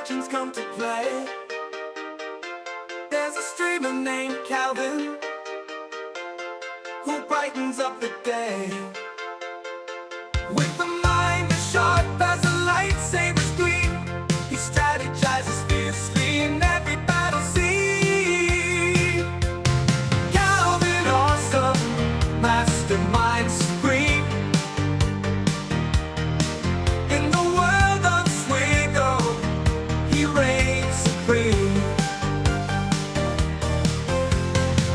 legends come to play. There's a streamer named Calvin who brightens up the day with a mind as sharp as a lightsaber's gleam. He strategizes fiercely in every battle scene. Calvin, awesome mastermind supreme. In the world of Swigo, he reigns supreme.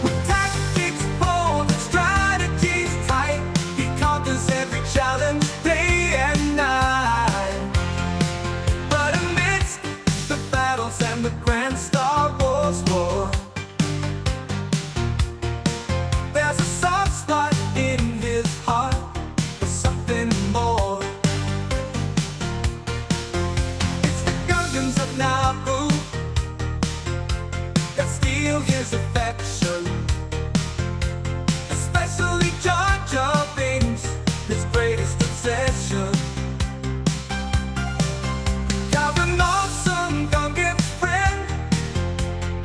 With tactics bold and strategies tight, he conquers every challenge day and night. But amidst the battles and the grand Star Wars war, there's a soft spot in his heart for something more. It's the Gungans of Naboo that steal his affection, especially Jar Jar Binks, his greatest obsession. Calvin, awesome Gungan friend,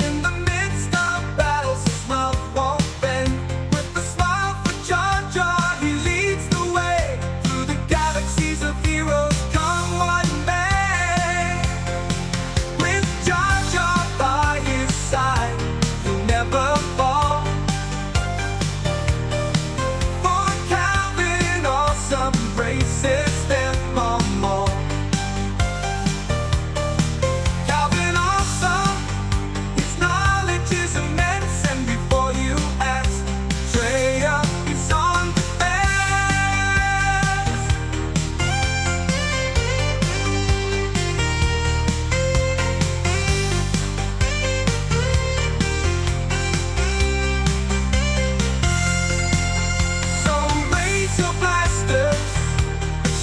in the midst of battles his love won't bend. With a smile for Jar Jar, he leads the way through the galaxies of heroes. Come what may, with Jar Jar by his side, he'll never fall. For Calvin, awesome embraces them all more. Calvin, awesome, his knowledge is immense, and before you ask, Traya, he's on the fence. So raise your blasters,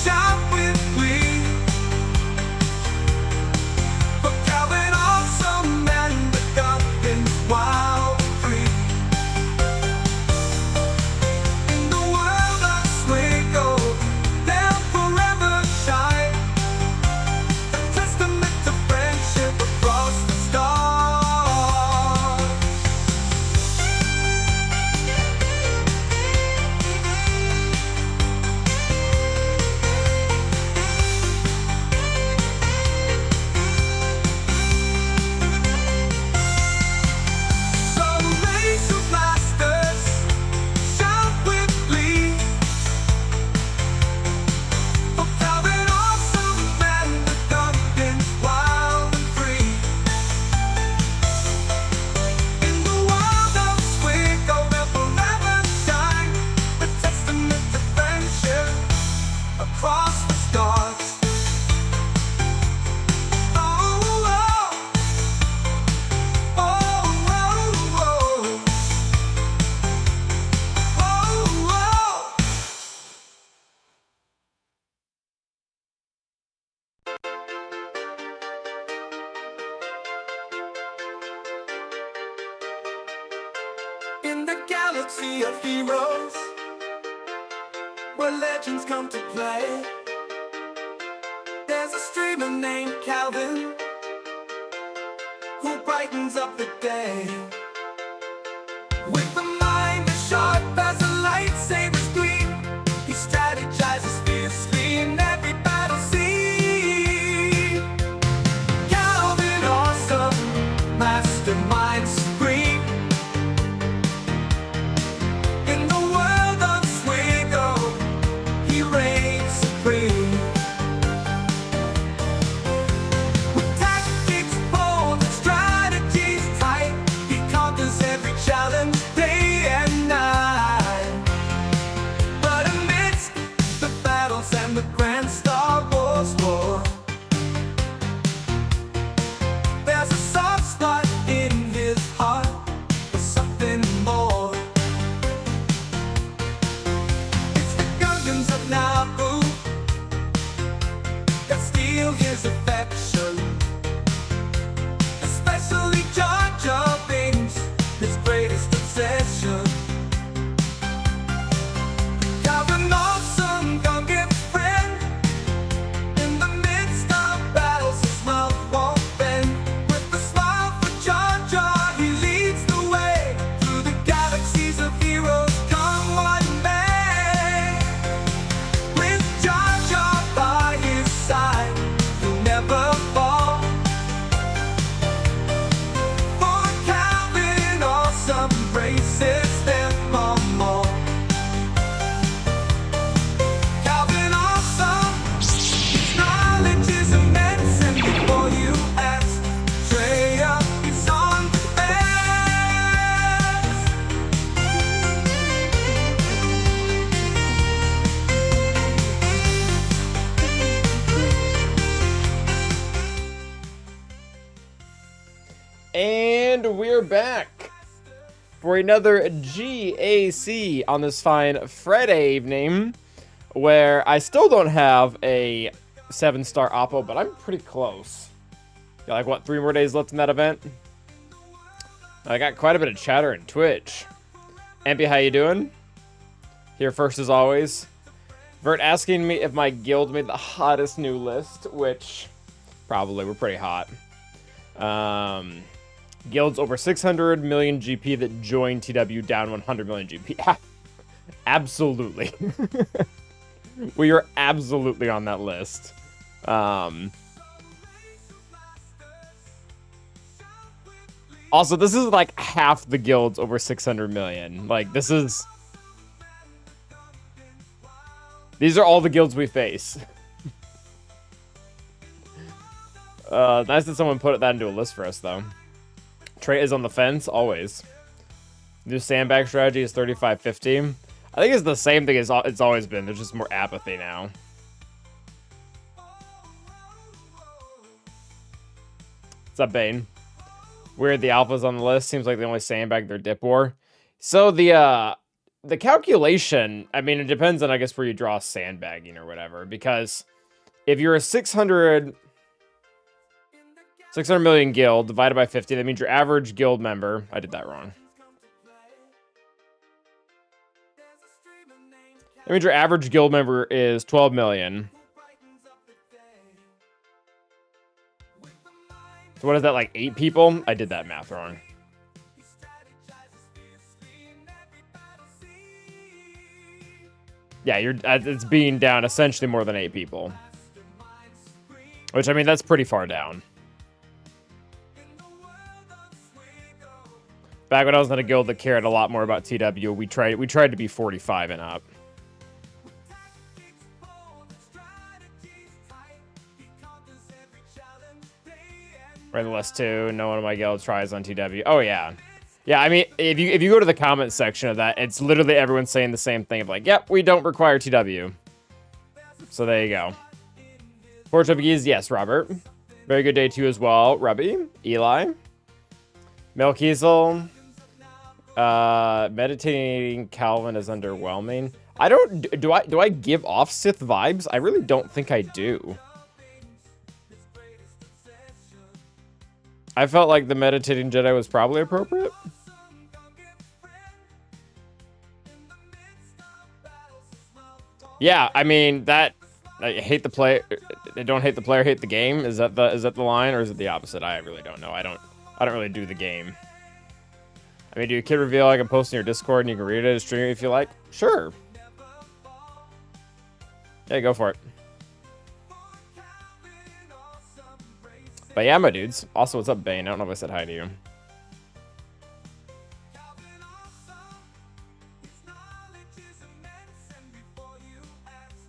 shout with glee, for Calvin, awesome, and the Gungans wild and free. In the world of Swigo, they'll forever shine, a testament to friendship across the stars. So raise your blasters, shout with glee, for Calvin, awesome, and the Gungans wild and free. In the world of Swigo, they'll forever shine, a testament to friendship across the stars. Oh, oh, oh, oh, oh, oh, oh. In the galaxy of heroes, where legends come to play, there's a streamer named Calvin who brightens up the day with a mind as sharp as a lightsaber's gleam. He strategizes fiercely in every battle scene. Calvin, awesome mastermind supreme. In the world of Swigo, he reigns supreme. With tactics bold and strategies tight, he And we're back for another GAC on this fine Friday evening, where I still don't have a 7-star Oppo, but I'm pretty close. Got like, what, 3 more days left in that event? I got quite a bit of chatter in Twitch. Ampy, how you doing? Here first as always. Vert asking me if my guild made the hottest new list, which probably, we're pretty hot. Guilds over 600 million GP that join TW down 100 million GP. Absolutely. We are absolutely on that list. Also, this is like half the guilds over 600 million. Like, this is... These are all the guilds we face. Nice that someone put that into a list for us, though. Trey is on the fence, always. New sandbag strategy is 35-50. I think it's the same thing as it's always been. There's just more apathy now. What's up, Bane? Weird, the alphas on the list. Seems like they only sandbag their dip war. So the calculation, I mean, it depends on, I guess, where you draw sandbagging or whatever. Because if you're a 600 million guild divided by 50, that means your average guild member... I did that wrong. That means your average guild member is 12 million. So what is that, like 8 people? I did that math wrong. Yeah, it's being down essentially more than 8 people. Which, I mean, that's pretty far down. Back when I was in a guild that cared a lot more about TW, we tried to be 45 and up. We're in the list too. No one of my guild tries on TW. Oh yeah, yeah. I mean, if you go to the comment section of that, it's literally everyone saying the same thing of like, "Yep, we don't require TW." So there you go. 4 Portuguese, yes, Robert. Very good day to you as well, Rubby, Eli, Melkiesel. Meditating Calvin is underwhelming. I don't... Do I give off Sith vibes? I really don't think I do. I felt like the Meditating Jedi was probably appropriate. Yeah, I mean, that... I hate the player... I don't hate the player, hate the game. Is that the line, or is it the opposite? I really don't know. I don't really do the game. I mean, do a kid reveal I can post in your Discord and you can read it as stream if you like? Sure. Yeah, go for it. But yeah, my dudes. Also, what's up, Bane? I don't know if I said hi to you.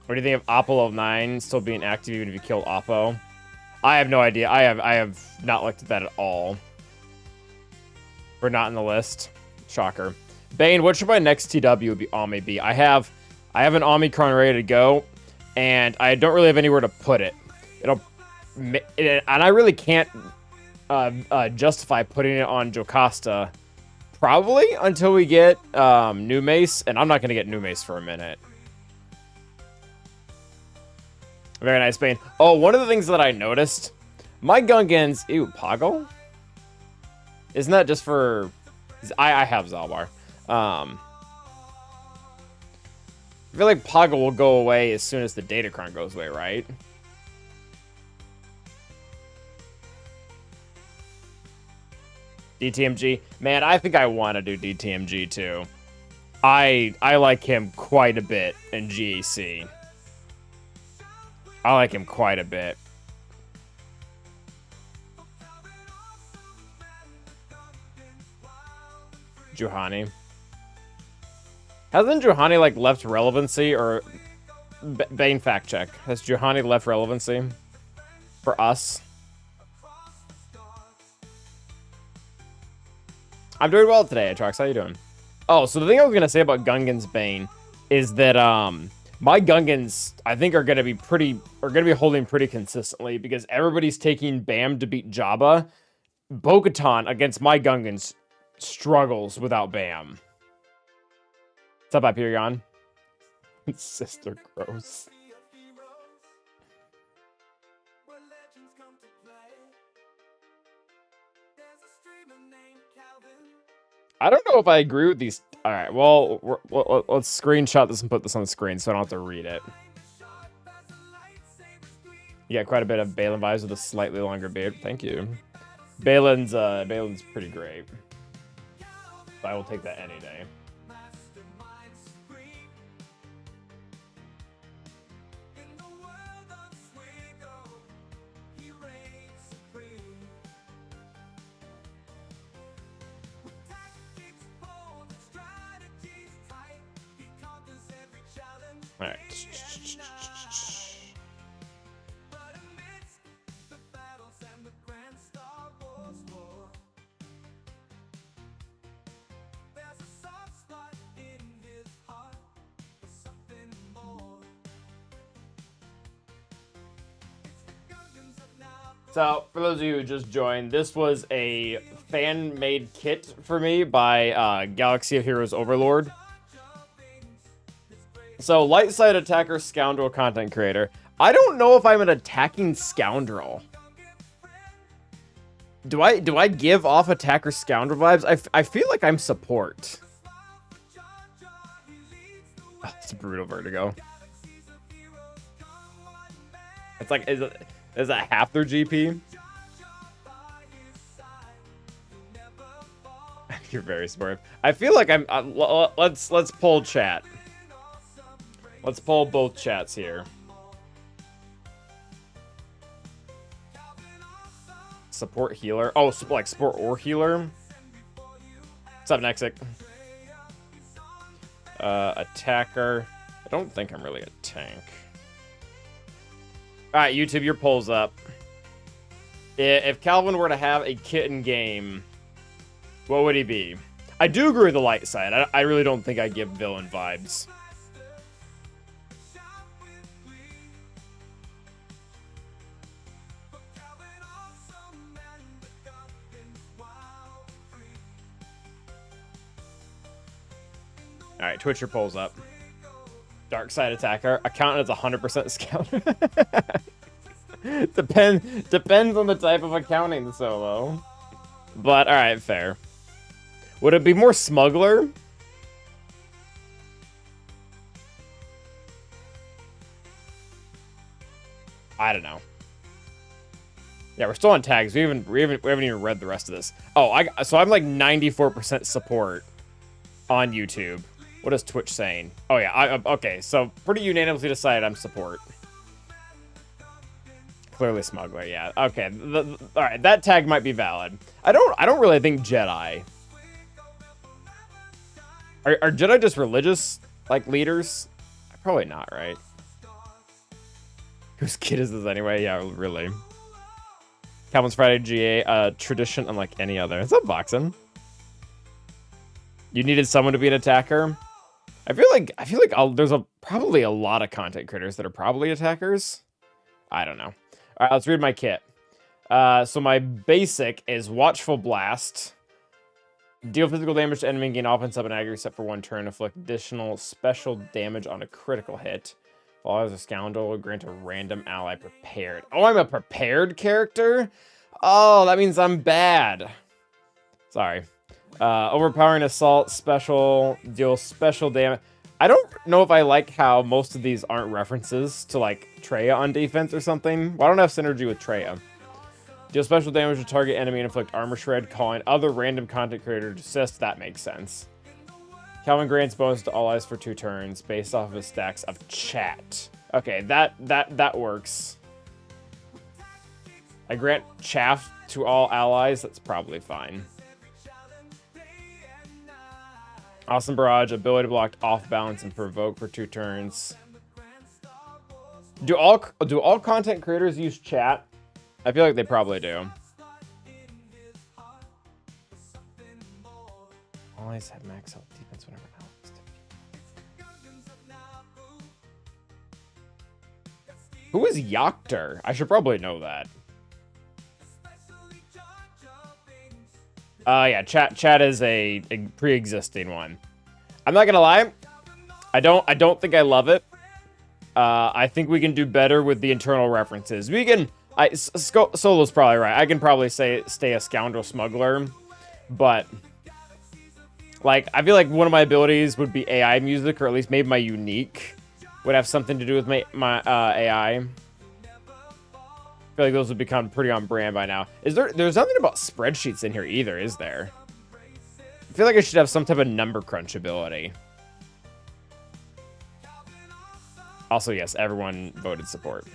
What do you think of Oppo 9 still being active even if you killed Oppo? I have no idea. I have not looked at that at all. We're not in the list. Shocker. Bane, what should my next TW be? I have an Omicron ready to go, and I don't really have anywhere to put it. And I really can't justify putting it on Jocasta, probably until we get new Mace, and I'm not going to get new Mace for a minute. Very nice, Bane. Oh, one of the things that I noticed, my Gungans... Ew, Poggle? Isn't that just for... I have Zalbar. I feel like Poggle will go away as soon as the Datacron goes away, right? DTMG. Man, I think I want to do DTMG too. I like him quite a bit in GAC. I like him quite a bit. Juhani. Hasn't Juhani, like, left relevancy, or... Bane fact check. Has Juhani left relevancy? For us? I'm doing well today, Atrox. How you doing? Oh, so the thing I was gonna say about Gungan's Bane is that, my Gungans, I think, are gonna be holding pretty consistently, because everybody's taking Bam to beat Jabba, Bo-Katan against my Gungans struggles without Bam. What's up, Hyperion? Sister gross. I don't know if I agree with these. All right, well, let's screenshot this and put this on the screen so I don't have to read it. You got quite a bit of Balin vibes with a slightly longer beard. Thank you. Balin's pretty great. I will take that any day. All right. So, for those of you who just joined, this was a fan-made kit for me by Galaxy of Heroes Overlord. So, light side attacker, scoundrel, content creator. I don't know if I'm an attacking scoundrel. Do I give off attacker scoundrel vibes? I feel like I'm support. Oh, it's brutal vertigo. It's like, is that half their GP? You're very smart. I feel like I'm. Let's poll chat. Let's poll both chats here. Support healer. Oh, so like support or healer. What's up, Nexic? Attacker. I don't think I'm really a tank. All right, YouTube, your poll's up. If Calvin were to have a kit in game, what would he be? I do agree with the light side. I really don't think I give villain vibes. All right, Twitch, your poll's up. Dark side attacker. Account is 100% scout. Depends on the type of accounting solo. But all right, fair. Would it be more smuggler? I don't know. Yeah, we're still on tags. We haven't even read the rest of this. Oh, so I'm like 94% support on YouTube. What is Twitch saying? Oh yeah, okay. So pretty unanimously decided I'm support. Clearly smuggler, yeah. Okay, all right, that tag might be valid. I don't really think Jedi. Are Jedi just religious like leaders? Probably not, right? Whose kid is this anyway? Yeah, really. Calvin's Friday GA, tradition unlike any other. What's up, Voxen? You needed someone to be an attacker. I feel like there's probably a lot of content creators that are probably attackers. I don't know. All right, let's read my kit. So my basic is Watchful Blast. Deal physical damage to enemy, gain offense up and aggregate set for 1 turn. Inflict additional special damage on a critical hit. Follow as a scoundrel, grant a random ally prepared. Oh, I'm a prepared character? Oh, that means I'm bad. Sorry. Overpowering assault, special, deal special damage. I don't know if I like how most of these aren't references to like Traya on defense or something. Well, I don't have synergy with Traya. Deal special damage to target enemy and inflict armor shred, calling other random content creator to assist. That makes sense. Calvin grants bonus to all allies for 2 turns based off of his stacks of chat. Okay, that works. I grant chaff to all allies. That's probably fine. Awesome Barrage, ability to block off balance and provoke for 2 turns. Do all content creators use chat? I feel like they probably do. Always have max health defense whenever Who is Yoctor? I should probably know that. Yeah, chat is a pre-existing one. I'm not gonna lie, I don't think I love it. I think we can do better with the internal references. We can. Solo's probably right. I can probably say stay a scoundrel smuggler, but like I feel like one of my abilities would be AI music, or at least maybe my unique would have something to do with my AI. I feel like those would become pretty on brand by now. There's nothing about spreadsheets in here either, is there? I feel like I should have some type of number crunch ability. Also, yes, everyone voted support.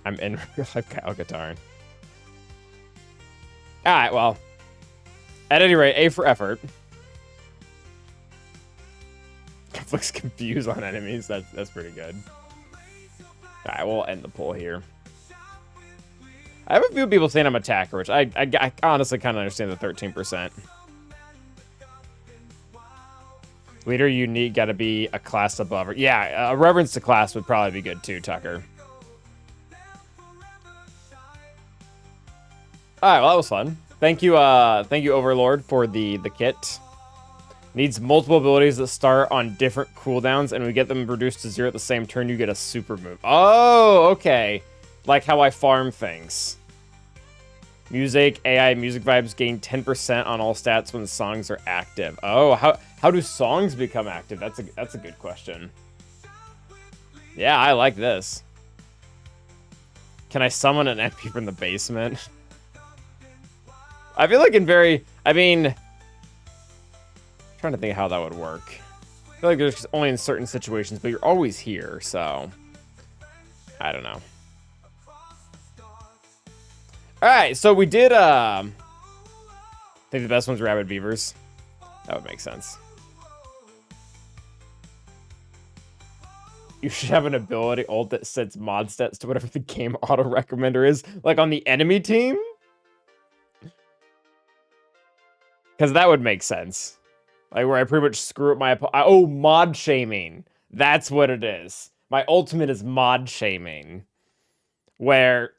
I'm in real life Kyle Katarn. Alright, well. At any rate, A for effort. Looks confused on enemies. That's pretty good. Alright, we'll end the poll here. I have a few people saying I'm attacker, which I honestly kind of understand the 13%. Leader unique, gotta be a class above. Yeah, a reverence to class would probably be good too, Tucker. Alright, well that was fun. Thank you, Overlord, for the kit. Needs multiple abilities that start on different cooldowns, and we get them reduced to 0 at the same turn, you get a super move. Oh, okay. Like how I farm things. Music, AI, music vibes gain 10% on all stats when the songs are active. Oh, how do songs become active? That's a good question. Yeah, I like this. Can I summon an MP from the basement? I feel like I'm trying to think of how that would work. I feel like there's only in certain situations, but you're always here, so I don't know. Alright, so we did I think the best one's Rabid Beavers. That would make sense. You should have an ability ult that sets mod stats to whatever the game auto recommender is, like on the enemy team. Because that would make sense. Like where I pretty much screw up my oh, mod shaming. That's what it is. My ultimate is mod shaming. Where,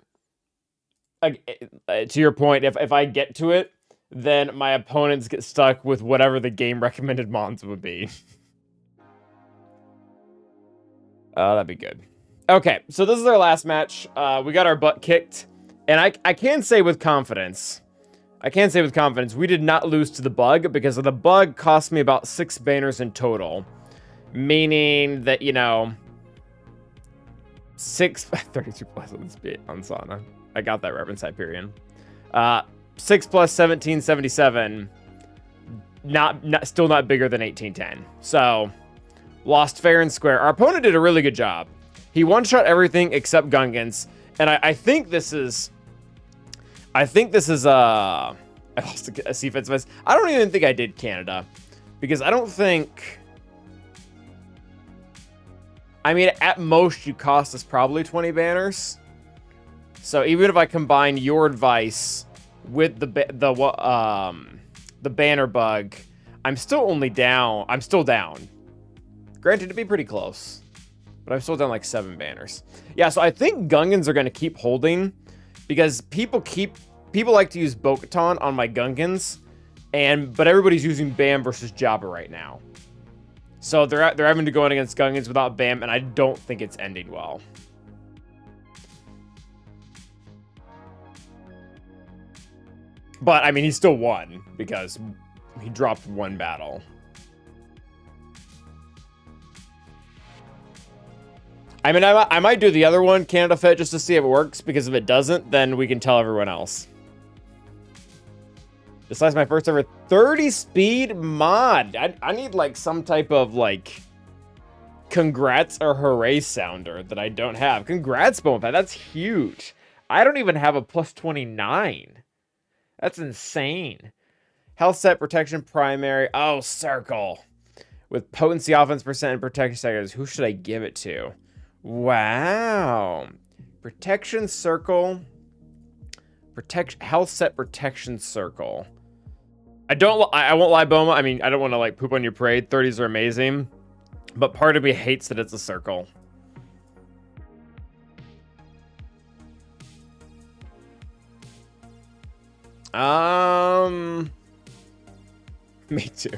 to your point, if I get to it, then my opponents get stuck with whatever the game recommended mods would be. That'd be good. Okay, so this is our last match. We got our butt kicked. And I can say with confidence... we did not lose to the bug, because the bug cost me about 6 banners in total. Meaning that, you know... 32 plus on this bit on Sana. I got that reference, Hyperion. 6 plus 1777. Still not bigger than 1810. So... lost fair and square. Our opponent did a really good job. He one-shot everything except Gungans. And I think this is... I lost a defense miss. I don't even think I did Canada. Because I don't think... I mean, at most, you cost us probably 20 banners. So even if I combine your advice with the banner bug, I'm still down. Granted, it'd be pretty close. But I'm still down like 7 banners. Yeah, so I think Gungans are going to keep holding. Because people like to use Bo-Katan on my Gungans. But everybody's using Bam versus Jabba right now. So they're having to go in against Gungans without Bam, and I don't think it's ending well. But, I mean, he still won, because he dropped 1 battle. I mean, I might do the other one, Canada Fit, just to see if it works, because if it doesn't, then we can tell everyone else. This is my first ever 30 speed mod. I need, like, some type of, like, congrats or hooray sounder that I don't have. Congrats, Bonefat. That's huge. I don't even have a plus 29. That's insane. Health set, protection, primary. Oh, circle. With potency, offense percent, and protection seconds. Who should I give it to? Wow. Protection circle. Health set, protection circle. I won't lie, Boma. I mean, I don't want to like poop on your parade. 30s are amazing. But part of me hates that it's a circle. Me too.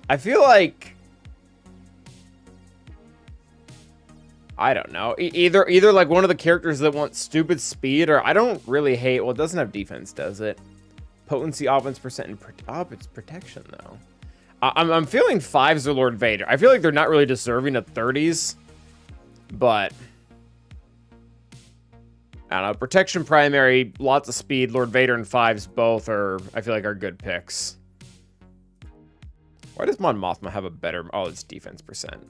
I feel like I don't know. Either like one of the characters that wants stupid speed, or I don't really hate. Well, it doesn't have defense, does it? Potency, offense percent, and it's protection though. I'm feeling 5s or Lord Vader. I feel like they're not really deserving of 30s, but I don't know. Protection primary, lots of speed. Lord Vader and 5s both are, I feel like, are good picks. Why does Mon Mothma have a better... Oh, it's defense percent.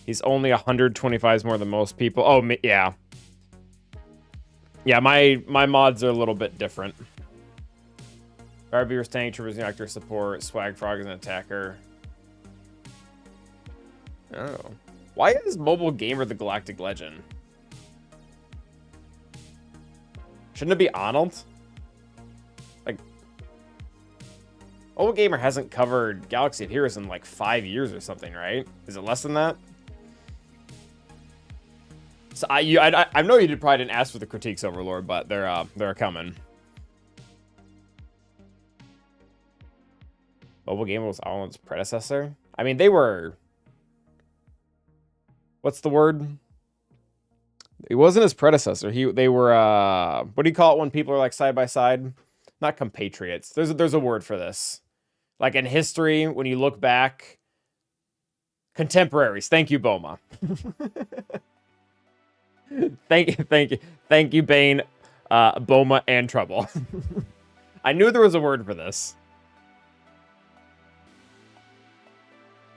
He's only 125s more than most people. Oh, yeah. Yeah, my mods are a little bit different. Firebeaver's tank, Traversing Actor support, Swag Frog is an attacker. Oh. Why is Mobile Gamer the Galactic Legend? Shouldn't it be Arnold? Like, Mobile Gamer hasn't covered Galaxy of Heroes in like 5 years or something, right? Is it less than that? So I know you probably didn't ask for the critiques, Overlord, but they're coming. Mobile Gamer was Arnold's predecessor. I mean, they were... What's the word? He wasn't his predecessor. They were what do you call it when people are like side by side? Not compatriots. There's a word for this. Like in history, when you look back, contemporaries. Thank you, Boma. Thank you, Bane, Boma, and Trouble. I knew there was a word for this.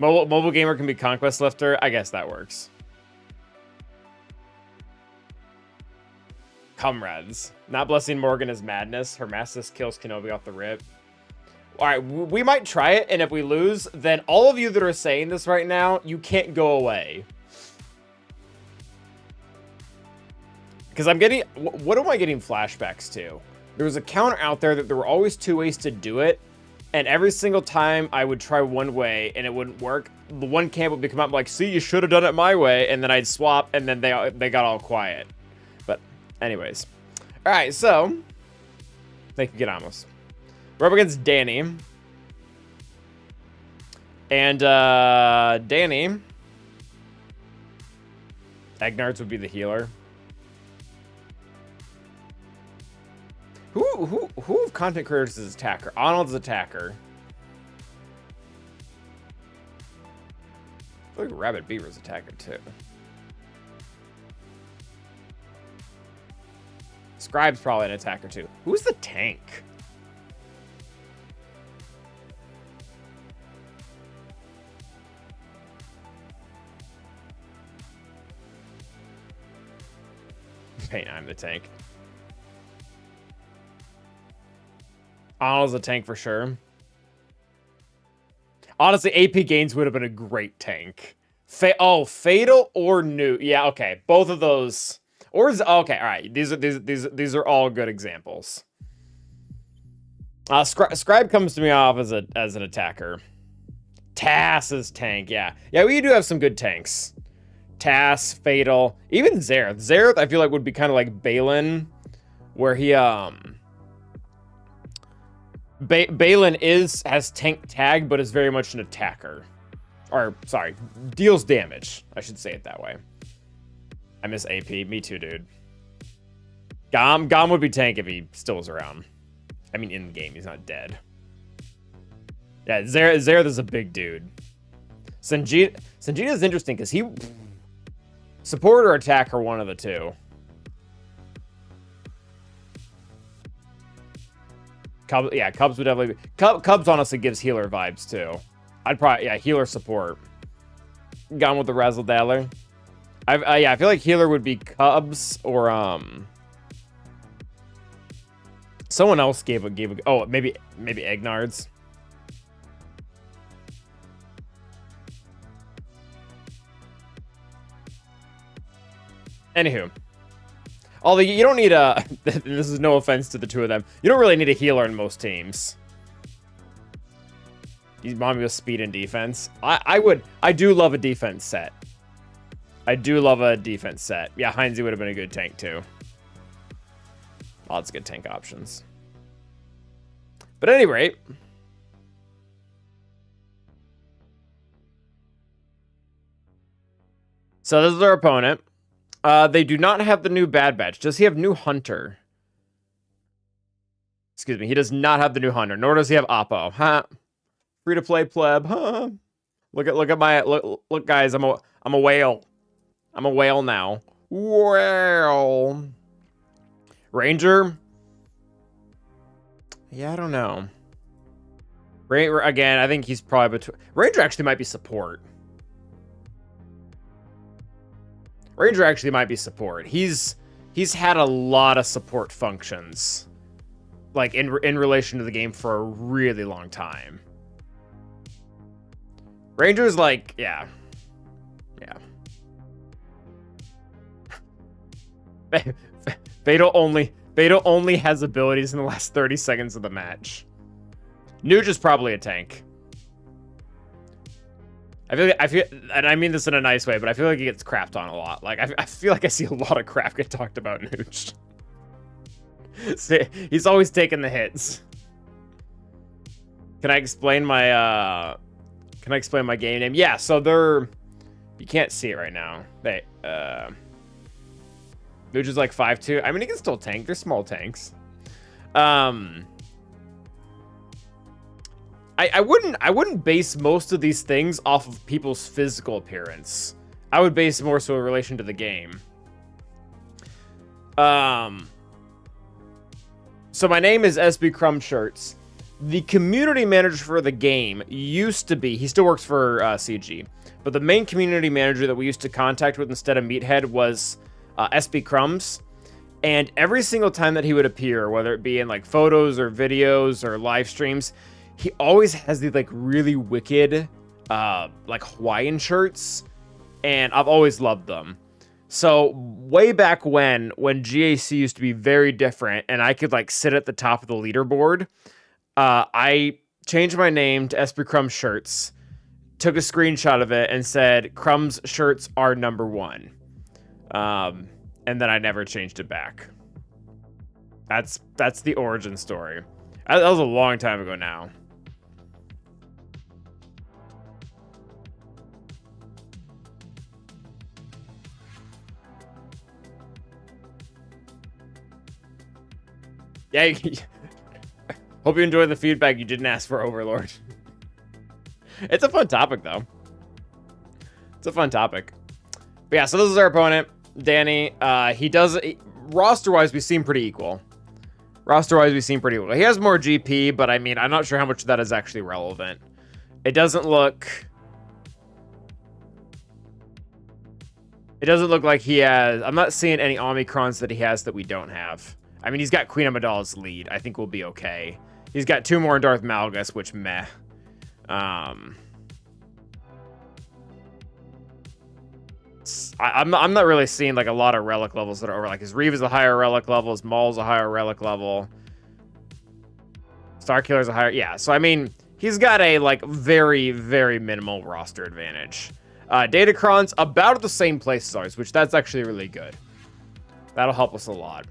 Mobile Gamer can be Conquest Lifter. I guess that works. Comrades. Not blessing Morgan is madness. Her Mastis kills Kenobi off the rip. Alright, we might try it, and if we lose, then all of you that are saying this right now, you can't go away. Because I'm getting... What am I getting flashbacks to? There was a counter out there that there were always 2 ways to do it, and every single time I would try one way and it wouldn't work, the one camp would come up like, see, you should have done it my way, and then I'd swap, and then they got all quiet. But anyways. Alright, so... Thank you, Gedamos. We're up against Danny. And, Danny... Egnards would be the healer. Who of content creators is attacker? Arnold's attacker. I feel like Rabbit Beaver's attacker too. Scribe's probably an attacker too. Who's the tank? Hey, I'm the tank. Arnold's a tank for sure. Honestly, AP Gaines would have been a great tank. Fatal or New. Yeah, okay. Both of those. Or is okay, all right. These are all good examples. Scribe comes to me off as an attacker. Tass is tank, yeah. Yeah, we do have some good tanks. Tass, Fatal, even Zereth. Zereth, I feel like would be kind of like Balin, where he Balin has tank tag, but is very much an attacker. Or, sorry, deals damage. I should say it that way. I miss AP. Me too, dude. Gom would be tank if he still was around. I mean, in the game, he's not dead. Yeah, Zereth is a big dude. Sanjita is interesting because he... Support or attack are one of the two. Cubs would definitely be... Cubs honestly gives healer vibes too. I'd probably... Yeah, healer support. Gone with the Razzle Dazzler. Yeah, I feel like healer would be Cubs or... Someone else gave a... Oh, maybe Egnards. Anywho. Although you don't need a... This is no offense to the two of them. You don't really need a healer in most teams. He's mommy with speed and defense. I do love a defense set. I do love a defense set. Yeah, Heinze would have been a good tank too. Lots of good tank options. But at any rate, so this is our opponent. They do not have the new Bad Batch. Does he have new Hunter? Excuse me. He does not have the new Hunter, nor does he have Oppo. Huh? Free to play pleb. Huh? Look at my look, guys. I'm a whale. I'm a whale now. Whale. Ranger. Yeah, I don't know. Again, I think he's probably between. Ranger actually might be support. Ranger actually might be support. He's had a lot of support functions, like in relation to the game for a really long time. Ranger's like, yeah. Beto only has abilities in the last 30 seconds of the match. Nuge is probably a tank. I feel, and I mean this in a nice way, but I feel like he gets crapped on a lot. Like, I feel like I see a lot of crap get talked about Nuge. He's always taking the hits. Can I explain my game name? Yeah, so they're, you can't see it right now. Nuge is like 5'2". I mean, he can still tank. They're small tanks. I wouldn't base most of these things off of people's physical appearance. I would base more so in relation to the game. So my name is SB Crumb Shirts. The community manager for the game used to be, he still works for CG, but the main community manager that we used to contact with instead of Meathead was SB Crumbs. And every single time that he would appear, whether it be in like photos or videos or live streams, he always has these like really wicked like Hawaiian shirts, and I've always loved them. So way back when GAC used to be very different and I could like sit at the top of the leaderboard, I changed my name to SB Crumbs Shirts, took a screenshot of it and said Crumbs Shirts are #1. And then I never changed it back. That's the origin story. That was a long time ago now. Yeah, hope you enjoy the feedback. You didn't ask for Overlord. It's a fun topic, though. It's a fun topic. But yeah, so this is our opponent, Danny. Roster-wise, we seem pretty equal. He has more GP, but I mean, I'm not sure how much of that is actually relevant. It doesn't look like he has. I'm not seeing any Omicrons that he has that we don't have. I mean, he's got Queen Amidala's lead. I think we'll be okay. He's got 2 more in Darth Malgus, which meh. I'm not really seeing like a lot of relic levels that are over. Like his Reeve is a higher relic level, his Maul's a higher relic level, Starkiller's a higher. Yeah, so I mean, he's got a like very, very minimal roster advantage. Datacron's about at the same place as ours, which that's actually really good. That'll help us a lot.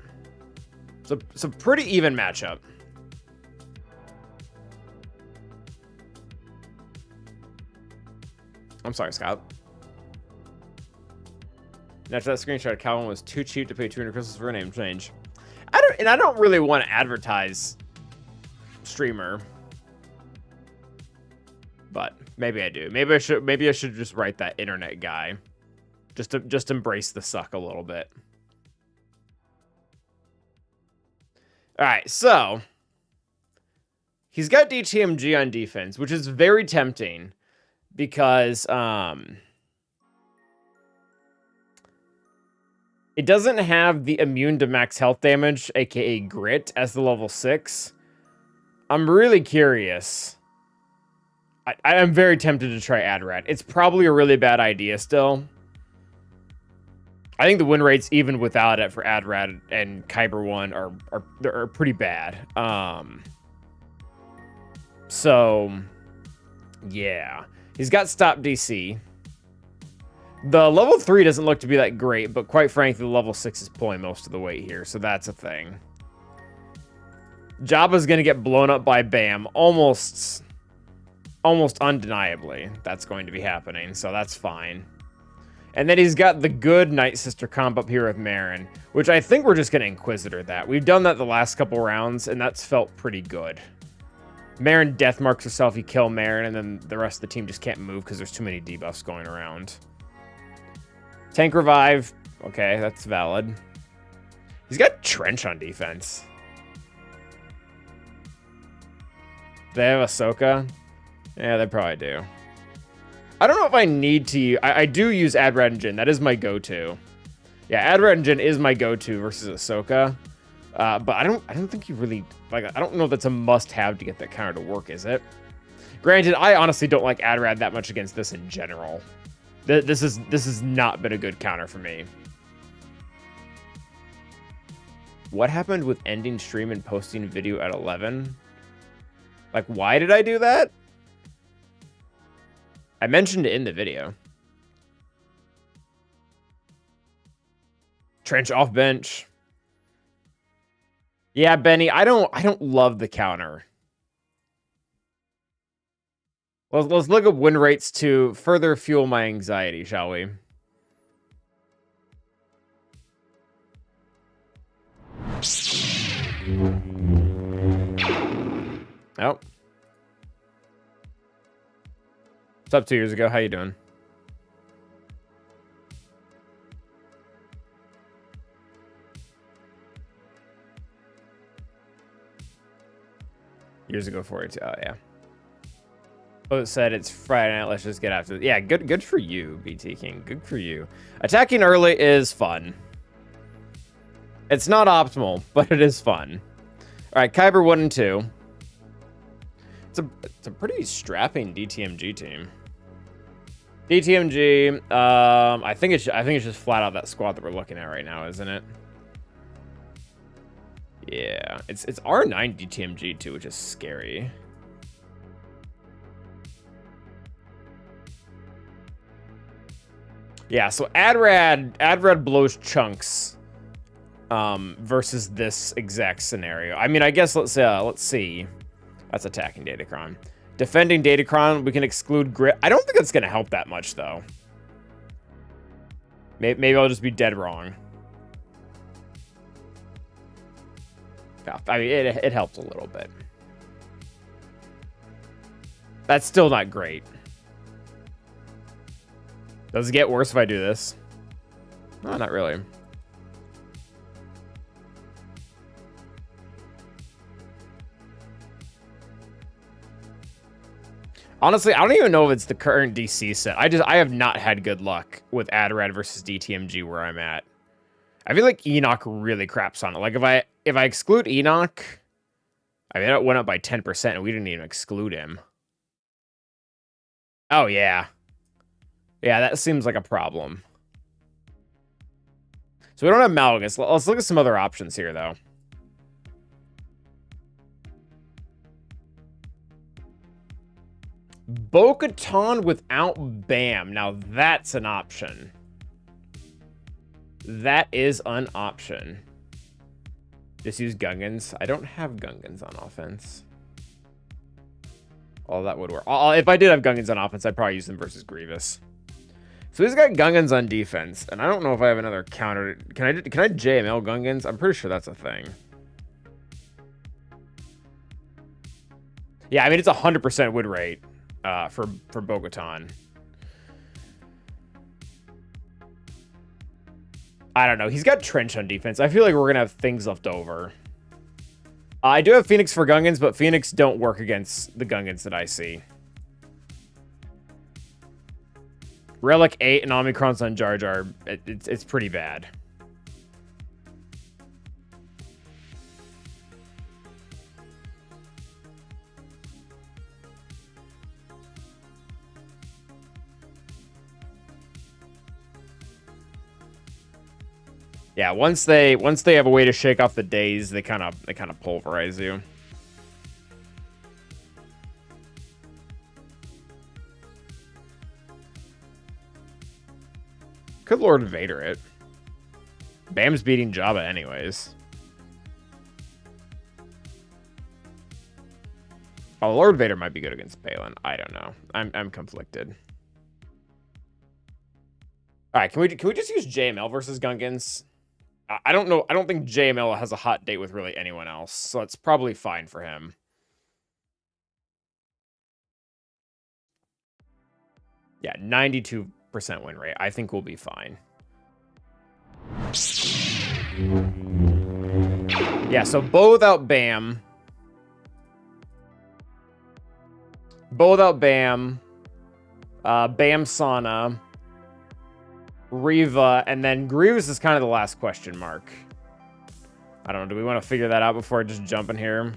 So it's a pretty even matchup. I'm sorry, Scott. After that screenshot, Calvin was too cheap to pay 200 crystals for a name change. I don't really want to advertise streamer, but maybe I do. Maybe I should just write that internet guy, just embrace the suck a little bit. All right, so he's got DTMG on defense, which is very tempting because it doesn't have the immune to max health damage, aka grit, as the level 6. I'm really curious. I am very tempted to try Adrat. It's probably a really bad idea still. I think the win rates, even without it, for Adrat and Kyber 1 are pretty bad. So yeah, he's got Stop DC. The level 3 doesn't look to be that great, but quite frankly, the level 6 is pulling most of the weight here, so that's a thing. Jabba's gonna get blown up by Bam almost undeniably. That's going to be happening, so that's fine. And then he's got the good Night Sister comp up here with Marin, which I think we're just gonna Inquisitor that. We've done that the last couple rounds, and that's felt pretty good. Marin death marks herself, you kill Marin, and then the rest of the team just can't move because there's too many debuffs going around. Tank revive. Okay, that's valid. He's got Trench on defense. They have Ahsoka? Yeah, they probably do. I don't know if I need to use... I do use Adrad and Jin. That is my go-to. Yeah, Adrad and Jin is my go-to versus Ahsoka. But I don't think you really... Like, I don't know if that's a must-have to get that counter to work, is it? Granted, I honestly don't like Adrad that much against this in general. This has not been a good counter for me. What happened with ending stream and posting video at 11? Like, why did I do that? I mentioned it in the video. Trench off bench. Yeah, Benny, I don't love the counter. Let's look up win rates to further fuel my anxiety, shall we? Oh. What's up 2 years ago? How you doing? Years ago, 42. Oh, yeah. Oh, it said it's Friday night. Let's just get after it. Yeah, good for you, BT King. Good for you. Attacking early is fun. It's not optimal, but it is fun. All right, Kyber 1 and 2. It's a pretty strapping DTMG team. DTMG. I think it's just flat out that squad that we're looking at right now, isn't it? Yeah, it's R9 DTMG too, which is scary. Yeah, so Adrad blows chunks versus this exact scenario. I mean, I guess let's see. That's attacking Datacron. Defending Datacron, we can exclude Grit. I don't think that's going to help that much, though. Maybe I'll just be dead wrong. Yeah, I mean, it helps a little bit. That's still not great. Does it get worse if I do this? No, not really. Honestly, I don't even know if it's the current DC set. I have not had good luck with Adrad versus DTMG where I'm at. I feel like Enoch really craps on it. Like if I exclude Enoch, I mean it went up by 10% and we didn't even exclude him. Oh yeah. Yeah, that seems like a problem. So we don't have Malgus. Let's look at some other options here though. Bo-Katan without Bam. Now that's an option. That is an option. Just use Gungans. I don't have Gungans on offense. Oh, that would work. If I did have Gungans on offense, I'd probably use them versus Grievous. So he's got Gungans on defense, and I don't know if I have another counter. Can I JML Gungans? I'm pretty sure that's a thing. Yeah, I mean it's 100% win rate for Bo-Katan. I don't know. He's got Trench on defense. I feel like we're gonna have things left over. I do have Phoenix for Gungans, but Phoenix don't work against the Gungans that I see. Relic 8 and Omicron's on Jar Jar. It's pretty bad. Yeah, once they have a way to shake off the days, they kind of pulverize you. Could Lord Vader it. Bam's beating Jabba anyways. Oh, Lord Vader might be good against Balin. I don't know. I'm conflicted. All right, can we just use JML versus Gungans? I don't know. I don't think JML has a hot date with really anyone else, so it's probably fine for him. Yeah, 92% win rate. I think we'll be fine. Yeah, so Bo without Bam. Bo without Bam. Bam Sana. Riva, and then Grievous is kind of the last question mark. I don't know. Do we want to figure that out before I just jump in here?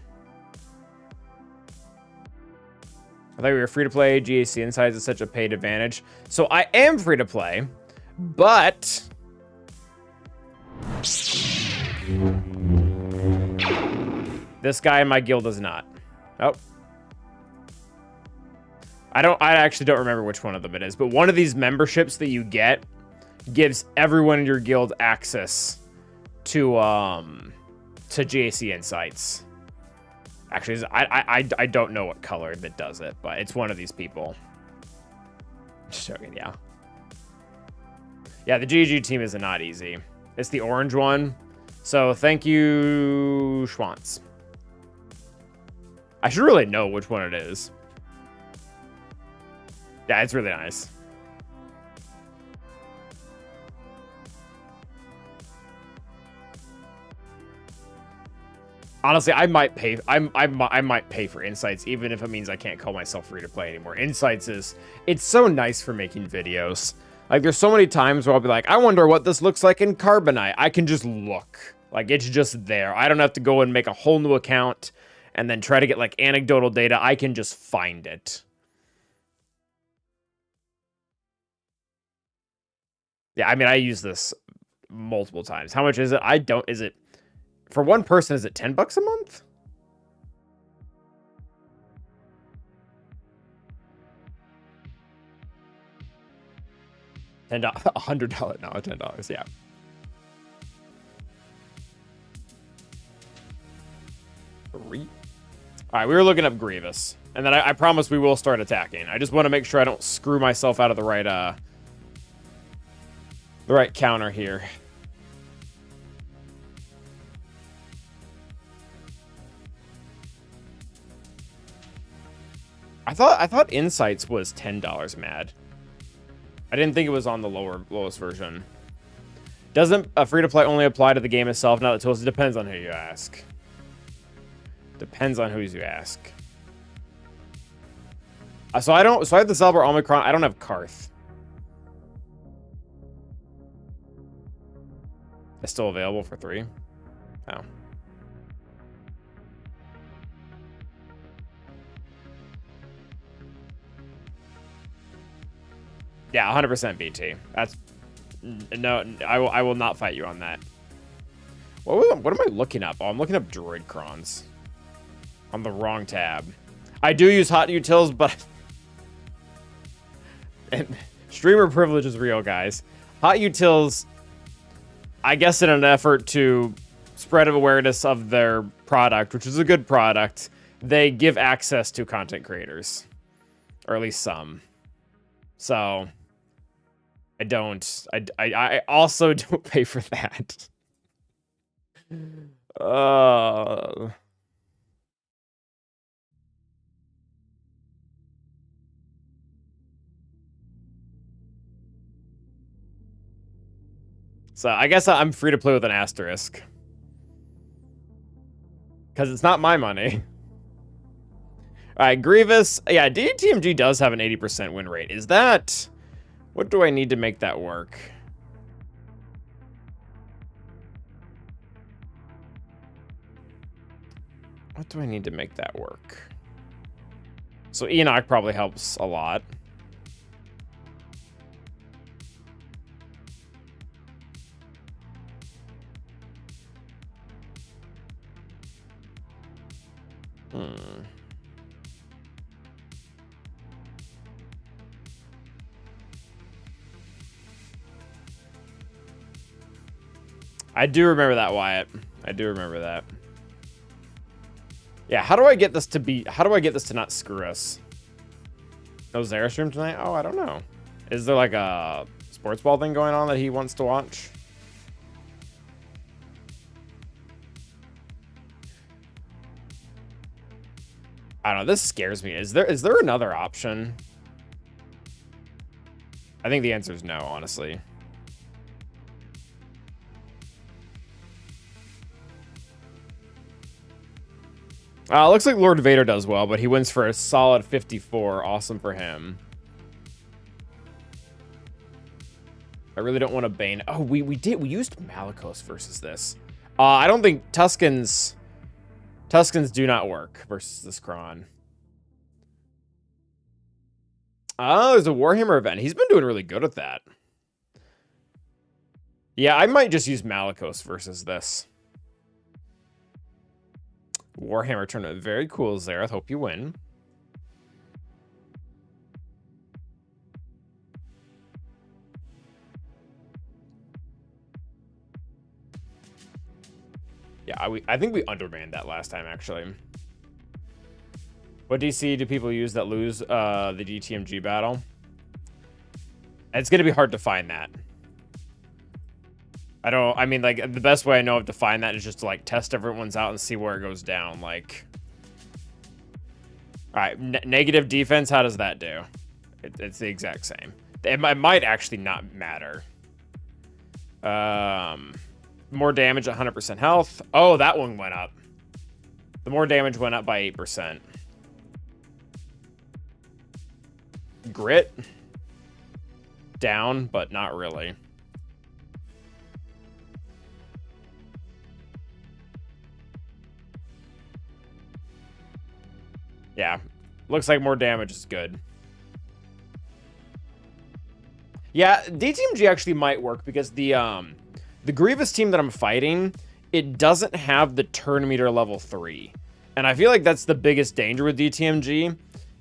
I thought we were free to play. GAC Insights is such a paid advantage. So I am free to play, but this guy in my guild is not. Oh. I actually don't remember which one of them it is, but one of these memberships that you get gives everyone in your guild access to GAC Insights. Actually, I don't know what color that does it, but it's one of these people. Just joking, yeah. Yeah, the GG team is not easy. It's the orange one. So thank you, Schwantz. I should really know which one it is. Yeah, it's really nice. Honestly, I might pay. I might pay for Insights, even if it means I can't call myself free to play anymore. Insights it's so nice for making videos. Like, there's so many times where I'll be like, I wonder what this looks like in Carbonite. I can just look. Like, it's just there. I don't have to go and make a whole new account and then try to get like anecdotal data. I can just find it. Yeah, I mean, I use this multiple times. How much is it? Is it for one person? Is it $10 a month? $100, no, $10, yeah. All right, we were looking up Grievous, and then I promise we will start attacking. I just want to make sure I don't screw myself out of the right counter here. I thought Insights was $10 mad. I didn't think it was on the lowest version. Doesn't a free-to-play only apply to the game itself? Now that tools, it depends on who you ask. Depends on who you ask. So I have the Zelbar Omicron. I don't have Karth. It's still available for 3. Oh. Yeah, 100% BT. That's no. I will not fight you on that. What am I looking up? Oh, I'm looking up Droid Crons on the wrong tab. I do use hot utils, but and streamer privilege is real, guys. Hot utils, I guess, in an effort to spread awareness of their product, which is a good product, they give access to content creators, or at least some. So I also don't pay for that. So I guess I'm free to play with an asterisk. Because it's not my money. Alright, Grievous. Yeah, DTMG does have an 80% win rate. Is that... What do I need to make that work? What do I need to make that work? So Enoch probably helps a lot. I do remember that, Wyatt. I do remember that. Yeah, how do I get this to be... How do I get this to not screw us? No Zara stream tonight? Oh, I don't know. Is there like a sports ball thing going on that he wants to watch? I don't know. This scares me. Is there another option? I think the answer is no, honestly. Looks like Lord Vader does well, but he wins for a solid 54. Awesome for him. I really don't want to Bane. Oh, we used Malicos versus this. I don't think Tuscans do not work versus this Kron. Oh, there's a Warhammer event. He's been doing really good at that. Yeah, I might just use Malicos versus this. Warhammer tournament. Very cool, Zareth. Hope you win. Yeah, I think we undermanned that last time, actually. What DC do people use that lose the DTMG battle? It's going to be hard to find that. I mean, like, the best way I know of to find that is just to, like, test everyone's out and see where it goes down, like. All right, negative defense, how does that do? It's the exact same. It might actually not matter. More damage, 100% health. Oh, that one went up. The more damage went up by 8%. Grit. Down, but not really. Yeah, looks like more damage is good. Yeah, DTMG actually might work because the Grievous team that I'm fighting, it doesn't have the turn meter level 3. And I feel like that's the biggest danger with DTMG,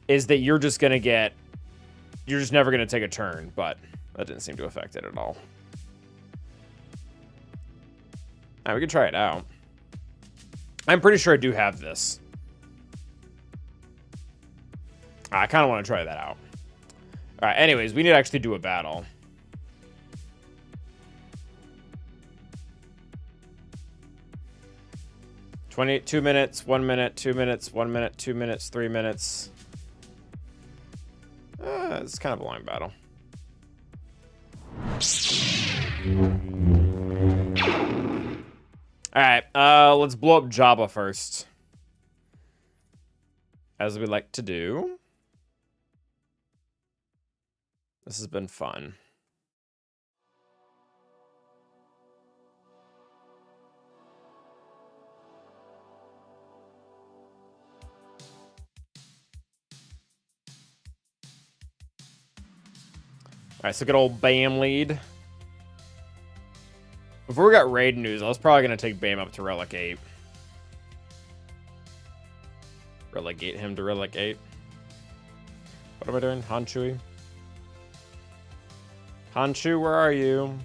is that you're just never gonna take a turn, but that didn't seem to affect it at all. All right, we can try it out. I'm pretty sure I do have this. I kind of want to try that out. All right, anyways, we need to actually do a battle. $2 minutes, 1 minute, 2 minutes, 1 minute, 2 minutes, 3 minutes. It's kind of a long battle. All right, let's blow up Jabba first, as we like to do. This has been fun. All right, so good old Bam lead. Before we got raid news, I was probably going to take Bam up to Relic 8. Relegate him to Relic 8. What am I doing? Hanshui? Hanshu, where are you?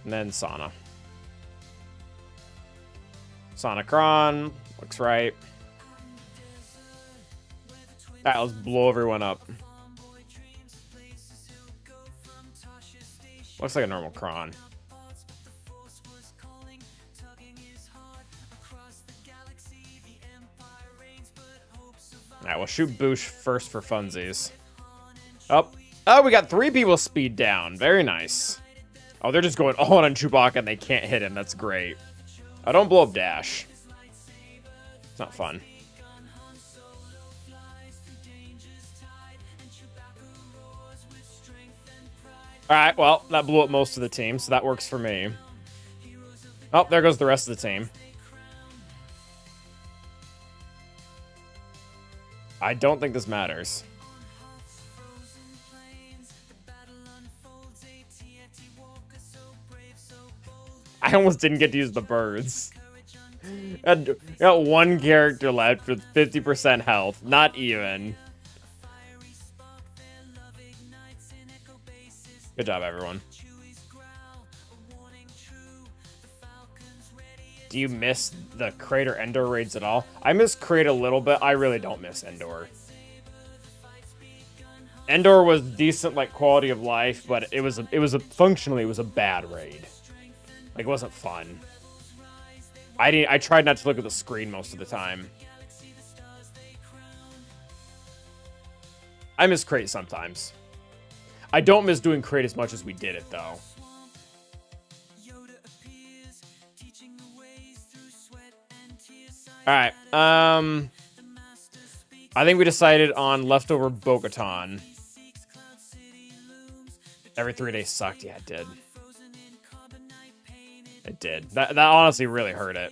And then Sana. Sanacron. Looks right. Alright, let's blow everyone up. Looks like a normal Kron. Alright, we'll shoot Boosh first for funsies. Oh, we got 3 people speed down. Very nice. Oh, they're just going all on Chewbacca and they can't hit him. That's great. Oh, don't blow up Dash. It's not fun. Alright, well, that blew up most of the team, so that works for me. Oh, there goes the rest of the team. I don't think this matters. I almost didn't get to use the birds. Got one character left with 50% health. Not even. Good job, everyone. Do you miss the Kraid or Endor raids at all? I miss Kraid a little bit. I really don't miss Endor. Endor was decent, like, quality of life, but functionally, it was a bad raid. Like, it wasn't fun. I tried not to look at the screen most of the time. I miss Kraid sometimes. I don't miss doing Kraid as much as we did it, though. Alright, I think we decided on leftover Bo-Katan. Every 3 days sucked. Yeah, it did. It did. That honestly really hurt it.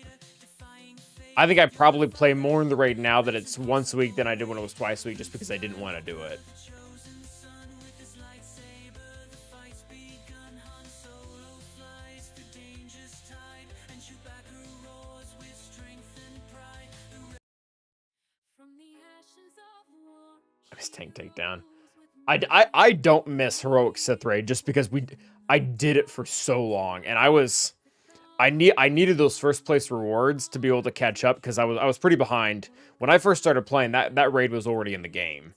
I think I probably play more in the raid now that it's once a week than I did when it was twice a week, just because I didn't want to do it. I miss tank takedown. I don't miss heroic Sith raid just because I did it for so long, and I needed those first place rewards to be able to catch up because I was pretty behind when I first started playing. That raid was already in the game,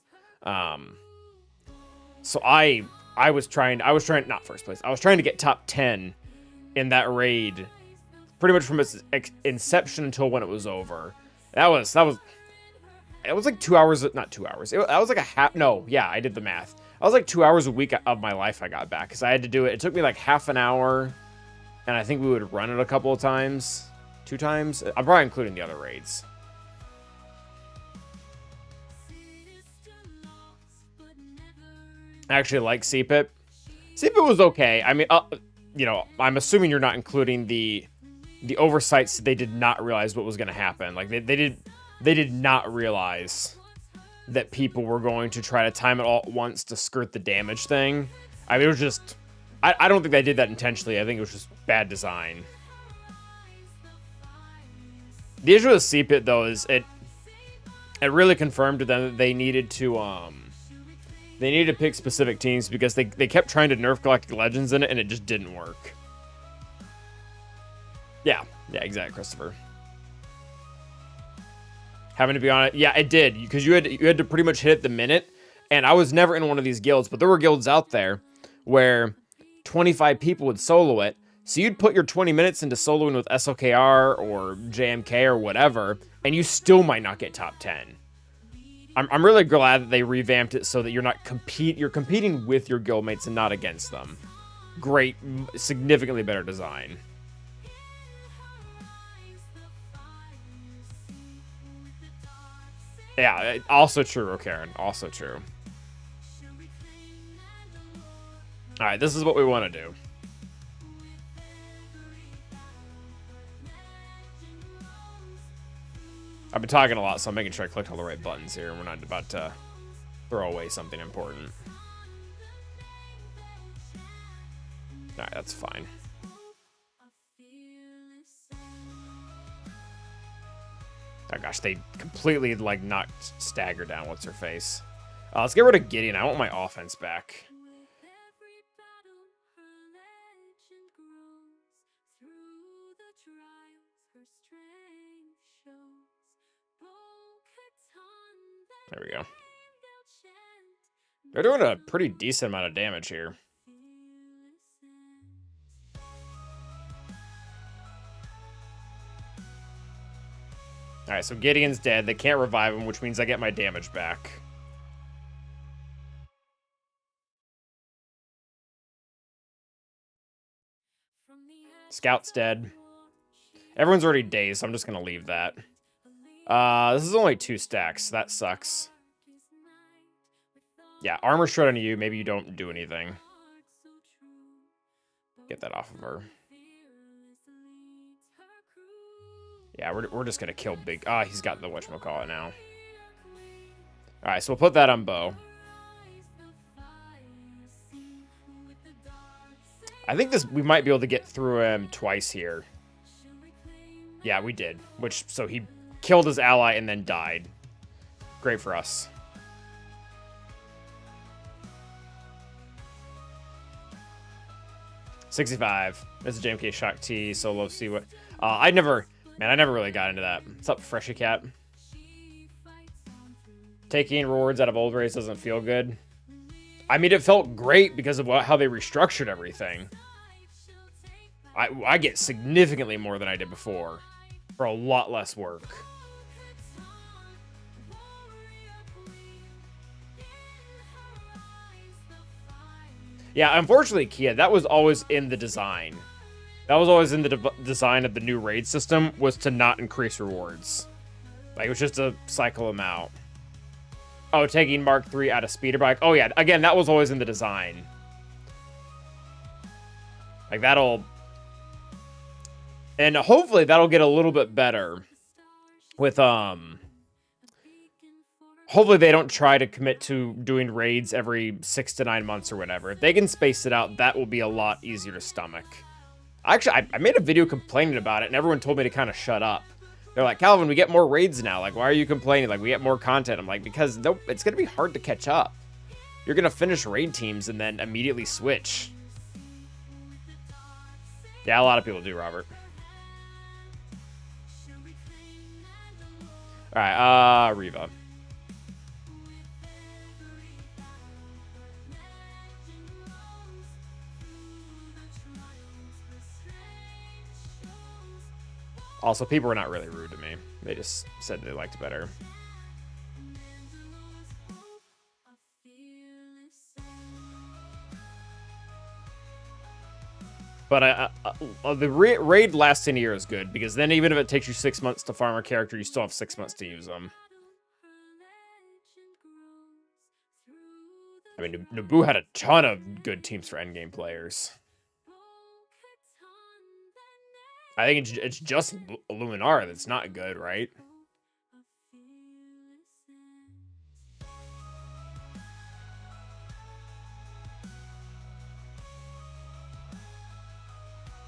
so I was trying not first place. I was trying to get top 10 in that raid, pretty much from its inception until when it was over. That was like 2 hours, not 2 hours. That was like a half. No, yeah, I did the math. I was like 2 hours a week of my life I got back because I had to do it. It took me like half an hour. And I think we would run it a couple of times. 2 times. I'm probably including the other raids. I actually like CPIP. CPIP was okay. I mean, you know, I'm assuming you're not including the oversights. They did not realize what was going to happen. Like, they did not realize that people were going to try to time it all at once to skirt the damage thing. I mean, it was just... I don't think they did that intentionally. I think it was just bad design. The issue with CPIT, though, is it really confirmed to them that they needed to pick specific teams because they kept trying to nerf Galactic Legends in it, and it just didn't work. Yeah, exactly, Christopher. Having to be on it, yeah, it did, because you had to pretty much hit it the minute, and I was never in one of these guilds, but there were guilds out there where 25 people would solo it, so you'd put your 20 minutes into soloing with SLKR or JMK or whatever, and you still might not get top 10. I'm really glad that they revamped it so that you're competing with your guildmates and not against them. Great, significantly better design. Yeah, also true, Karen. Also true. Alright, this is what we want to do. I've been talking a lot, so I'm making sure I clicked all the right buttons here. We're not about to throw away something important. Alright, that's fine. Oh gosh, they completely, like, knocked Stagger down. What's her face? Let's get rid of Gideon. I want my offense back. There we go. They're doing a pretty decent amount of damage here. Alright, so Gideon's dead. They can't revive him, which means I get my damage back. Scout's dead. Everyone's already dazed, so I'm just going to leave that. This is only 2 stacks. That sucks. Yeah, armor shred on you. Maybe you don't do anything. Get that off of her. Yeah, we're just gonna kill Big... he's got the whatchamacallit now. Alright, so we'll put that on Bo. I think we might be able to get through him twice here. Yeah, we did. So he killed his ally and then died. Great for us. $65. This is JMK Shock T, solo, see what... I never Man, I never really got into that. What's up, Freshy Cat? Taking rewards out of old raids doesn't feel good. I mean, it felt great because of how they restructured everything. I get significantly more than I did before for a lot less work. Yeah, unfortunately, Kia, that was always in the design. That was always in the design of the new raid system, was to not increase rewards. Like, it was just to cycle them out. Oh, taking Mark III out of speeder bike. Oh, yeah. Again, that was always in the design. Like, that'll... And hopefully that'll get a little bit better with, hopefully they don't try to commit to doing raids every 6 to 9 months or whatever. If they can space it out, that will be a lot easier to stomach. Actually, I made a video complaining about it, and everyone told me to kind of shut up. They're like, Calvin, we get more raids now. Like, why are you complaining? Like, we get more content. I'm like, because nope, it's going to be hard to catch up. You're going to finish raid teams and then immediately switch. Yeah, a lot of people do, Robert. All right, Reva. Also, people were not really rude to me. They just said they liked it better. But the raid lasting a year is good, because then even if it takes you 6 months to farm a character, you still have 6 months to use them. I mean, Naboo had a ton of good teams for endgame players. I think it's just Luminara that's not good, right?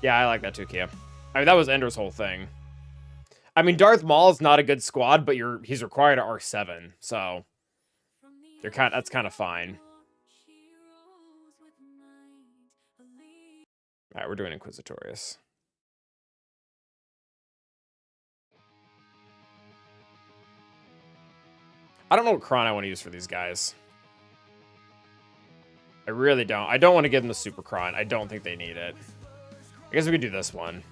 Yeah, I like that too, Kia. I mean, that was Ender's whole thing. I mean, Darth Maul's not a good squad, but he's required at R7, so that's kind of fine. All right, we're doing Inquisitorius. I don't know what Kron I want to use for these guys. I really don't. I don't want to give them the Super Kron. I don't think they need it. I guess we could do this one.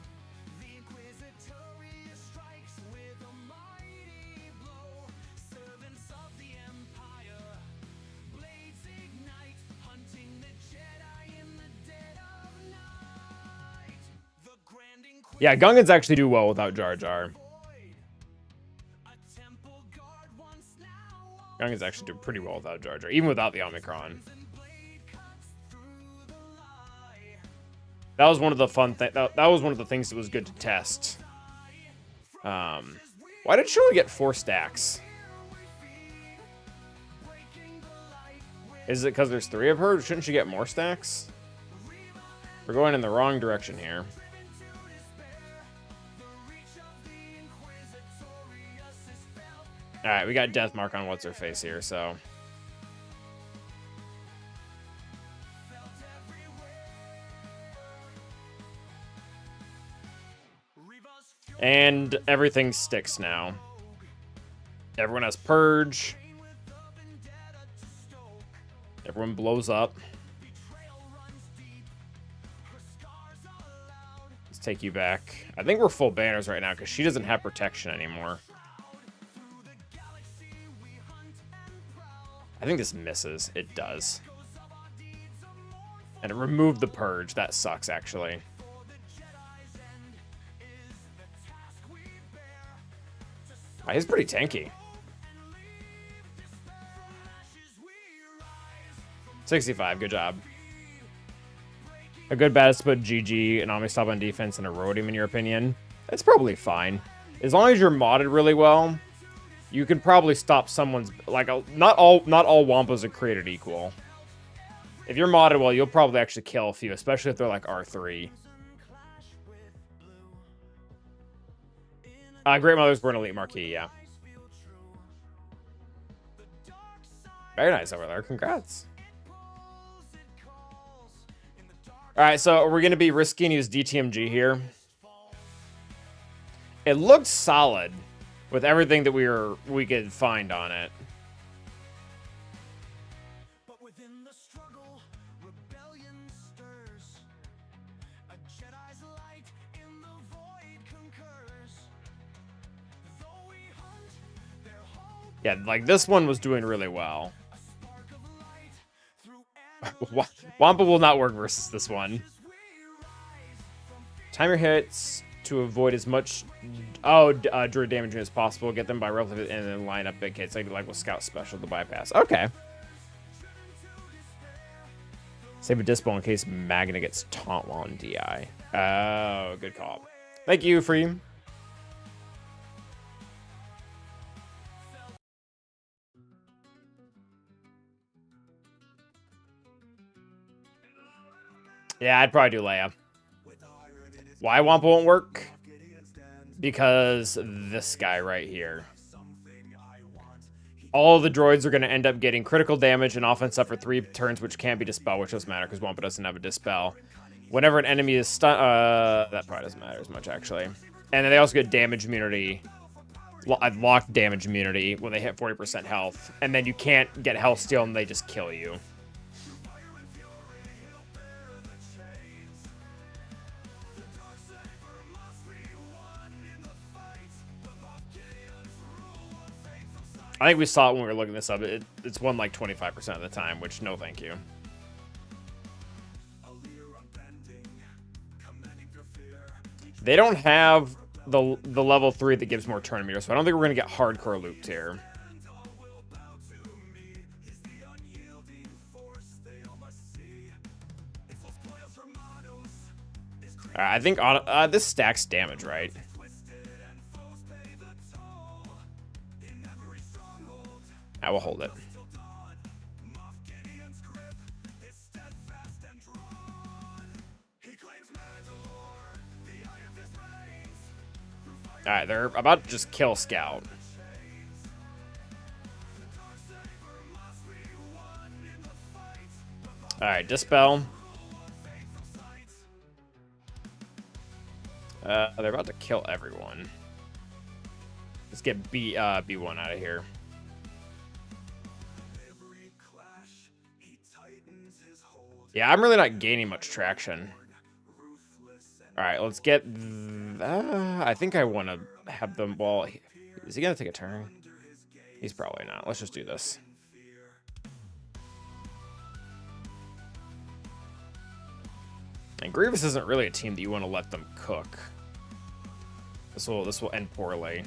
Yeah, Gungans actually do well without Jar Jar. Gungans actually do pretty well without Jar Jar, even without the Omicron. That was one of the fun things. That was one of the things that was good to test. Why did she only get 4 stacks? Is it because there's 3 of her? Shouldn't she get more stacks? We're going in the wrong direction here. Alright, we got death mark on what's her face here, so. And everything sticks now. Everyone has purge. Everyone blows up. Let's take you back. I think we're full banners right now because she doesn't have protection anymore. I think this misses. It does. And it removed the purge. That sucks, actually. He's pretty tanky. 65, good job. A good bet is to put GG and Omnistop on defense and erode him, in your opinion. That's probably fine. As long as you're modded really well, you can probably stop someone's... Like, not all Wampas are created equal. If you're modded well, you'll probably actually kill a few, especially if they're like R3. Great Mother's Born Elite Marquee, yeah. Very nice over there. Congrats. Alright, so we're going to be risky and use DTMG here. It looked solid with everything that we could find on it. But within the struggle, rebellion stirs. A Jedi's light in the void concurs. Though we hunt, their hope Yeah, like this one was doing really well. a spark of light through Wampa will not work versus this one. we rise from Time your hits to avoid as much droid damage as possible. Get them by relative and then line up big hits, like with Scout Special to bypass. Okay. Save a dispo in case Magna gets taunt while in DI. Oh, good call. Thank you, Free. Yeah, I'd probably do Leia. Why Wampa won't work? Because this guy right here. All the droids are going to end up getting critical damage and often suffer 3 turns, which can't be dispelled, which doesn't matter because Wampa doesn't have a dispel. Whenever an enemy is stunned, that probably doesn't matter as much, actually. And then they also get damage immunity, locked damage immunity when they hit 40% health. And then you can't get health steal and they just kill you. I think we saw it when we were looking this up. It's won like 25% of the time, which no thank you. They don't have the level 3 that gives more turn meter, so I don't think we're going to get hardcore looped here. I think on this stacks damage, right? I will hold it. Alright, they're about to just kill Scout. Alright, Dispel. They're about to kill everyone. Let's get B1 out of here. Yeah, I'm really not gaining much traction. Alright, let's get... I think I want to have them... Well, is he going to take a turn? He's probably not. Let's just do this. And Grievous isn't really a team that you want to let them cook. This will end poorly.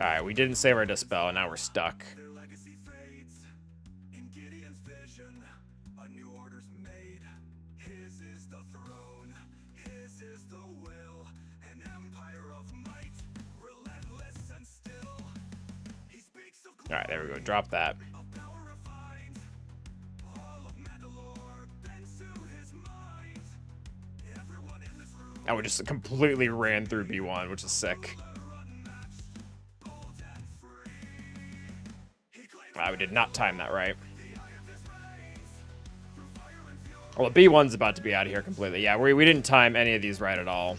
Alright, we didn't save our Dispel, and now we're stuck. Alright, there we go. Drop that. And we just completely ran through B1, which is sick. Wow, we did not time that right. Well, B1's about to be out of here completely. Yeah, we didn't time any of these right at all.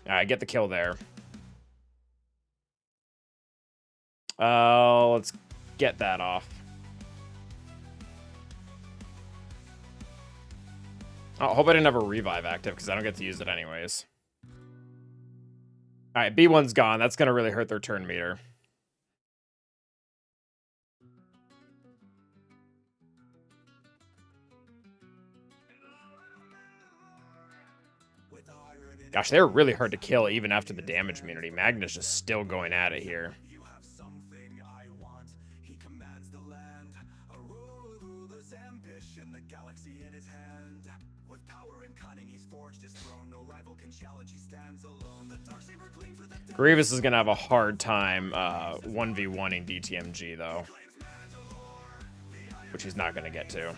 Alright, get the kill there. Let's get that off. Oh, I hope I didn't have a revive active because I don't get to use it anyways. Alright, B1's gone. That's going to really hurt their turn meter. Gosh, they're really hard to kill even after the damage immunity. Magna's just still going at it here. You have something I want. He commands the land. A ruler's ambition, the galaxy in his hand. With power and cunning, he's forged his throne. No rival can challenge, he stands alone. The Darksaber clean for the Grievous is going to have a hard time 1v1ing DTMG, though. Which he's not going to get to.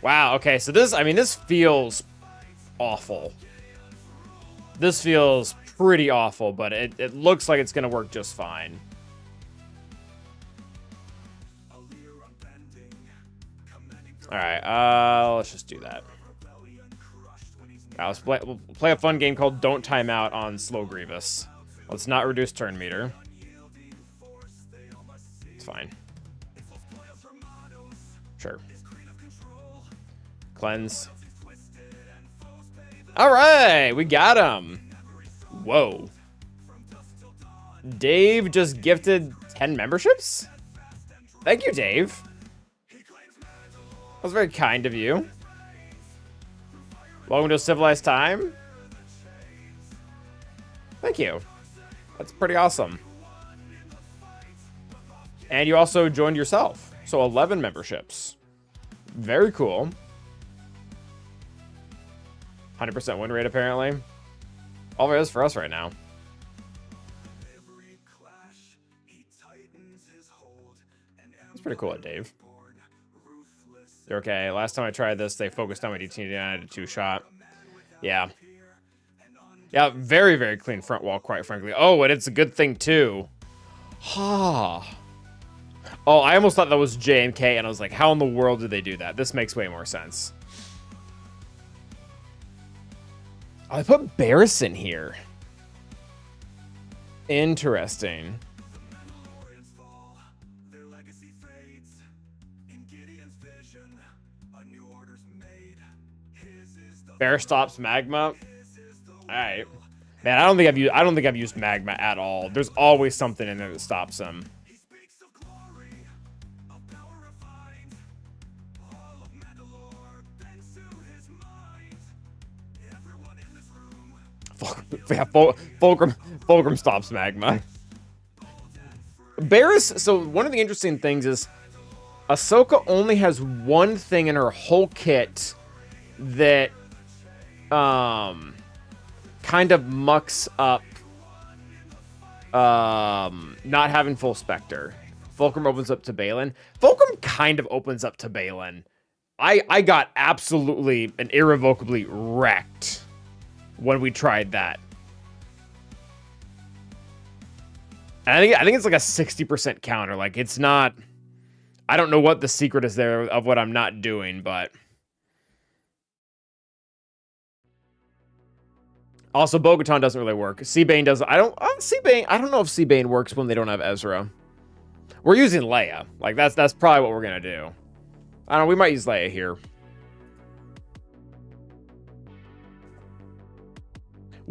Wow, okay, so this, I mean, this feels awful. This feels pretty awful, but it looks like it's going to work just fine. All right, let's just do that. Now we'll play a fun game called Don't Time Out on Slow Grievous. Let's not reduce turn meter. It's fine. Sure. Cleanse. All right, we got him. Whoa. Dave just gifted 10 memberships? Thank you, Dave. That was very kind of you. Welcome to a civilized time. Thank you. That's pretty awesome. And you also joined yourself. So 11 memberships. Very cool. 100% win rate, apparently. All it is for us right now. It's pretty cool at Dave. They're okay. Last time I tried this, they focused on my DT and I did a 2-shot. Yeah. Yeah, very, very clean front wall, quite frankly. Oh, and it's a good thing, too. Ha. Oh, I almost thought that was JMK, and I was like, how in the world did they do that? This makes way more sense. Oh, I put Barris in here. Interesting. Bear stops magma. All right, man. I don't think I've used magma at all. There's always something in there that stops him. Fulcrum stops magma. Barris. So one of the interesting things is Ahsoka only has one thing in her whole kit that kind of mucks up not having full Spectre. Fulcrum opens up to Balin. Fulcrum kind of opens up to Balin. I got absolutely and irrevocably wrecked when we tried that. And I think it's like a 60% counter. Like, it's not... I don't know what the secret is there of what I'm not doing, but... Also, Bo-Katan doesn't really work. Seabane doesn't... I don't know if Seabane works when they don't have Ezra. We're using Leia. Like, that's probably what we're gonna do. I don't know, we might use Leia here.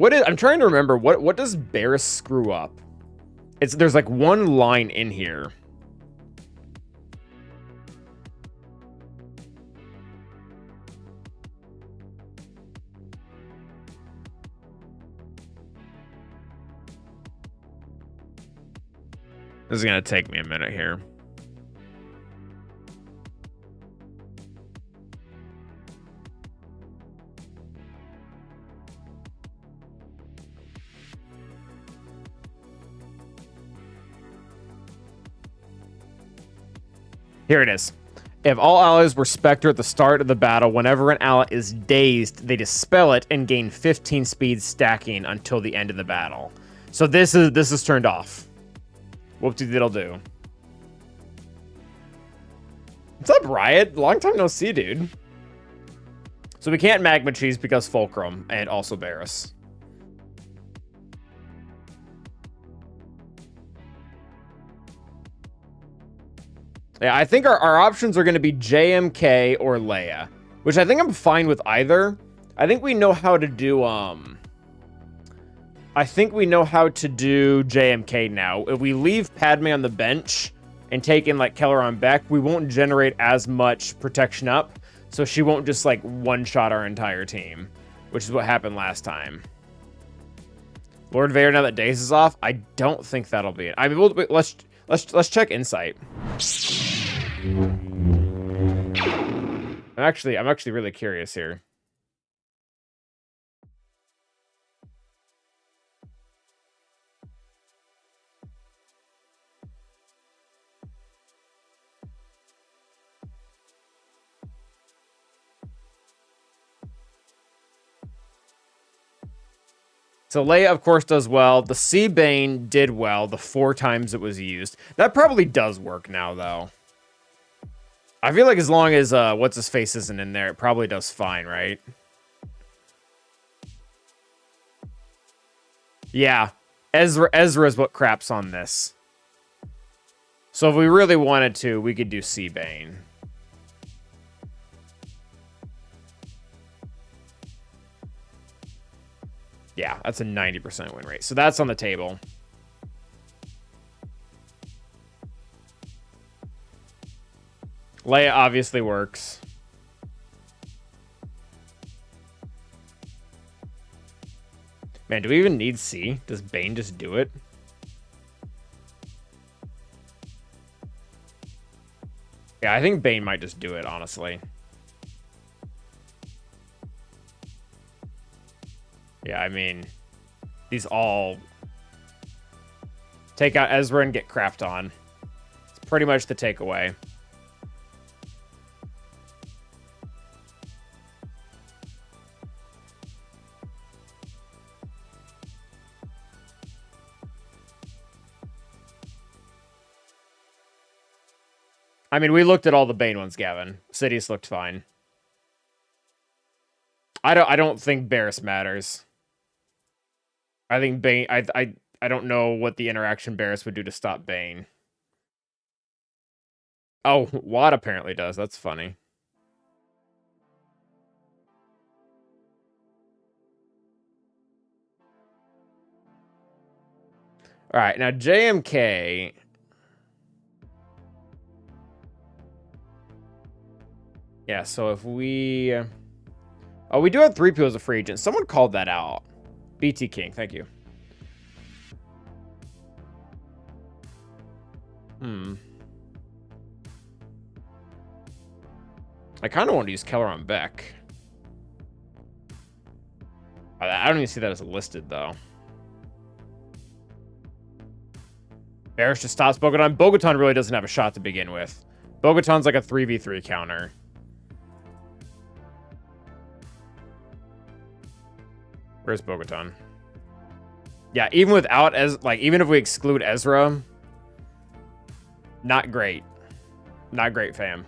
I'm trying to remember, what does Barris screw up? There's like one line in here. This is gonna take me a minute here. Here it is. If all allies were Spectre at the start of the battle, whenever an ally is dazed, they dispel it and gain 15 speed stacking until the end of the battle. So this is turned off. Whoop-de-diddle-do. What's up, Riot? Long time no see, dude. So we can't Magma Cheese because Fulcrum and also Barris. Yeah, I think our options are going to be JMK or Leia, which I think I'm fine with either. I think we know how to do, I think we know how to do JMK now. If we leave Padme on the bench and take in, like, Kelleron Beck, we won't generate as much protection up, so she won't just, like, one-shot our entire team, which is what happened last time. Lord Vader, now that Daze is off, I don't think that'll be it. I mean, let's check Insight. I'm actually really curious here. So Leia, of course, does well. The Sea Bane did well the 4 times it was used. That probably does work now, though. I feel like as long as what's-his-face isn't in there, it probably does fine, right? Yeah. Ezra's what craps on this. So if we really wanted to, we could do Sea Bane. Yeah, that's a 90% win rate. So that's on the table. Leia obviously works. Man, do we even need C? Does Bane just do it? Yeah, I think Bane might just do it, honestly. Yeah, I mean, these all take out Ezra and get crapped on. It's pretty much the takeaway. I mean, we looked at all the Bane ones, Gavin. Cities looked fine. I don't think Barris matters. I think Bane. I don't know what the interaction Barris would do to stop Bane. Oh, Watt apparently does. That's funny. All right, now JMK. Yeah, so if we... Oh, we do have 3 P as a free agent. Someone called that out. BT King, thank you. I kind of want to use Keller on Beck. I don't even see that as listed, though. Barris just stops Bogotan. Bogotan really doesn't have a shot to begin with. Bogotan's like a 3v3 counter. Where's Bogotan? Yeah, even without even if we exclude Ezra, not great. Not great, fam.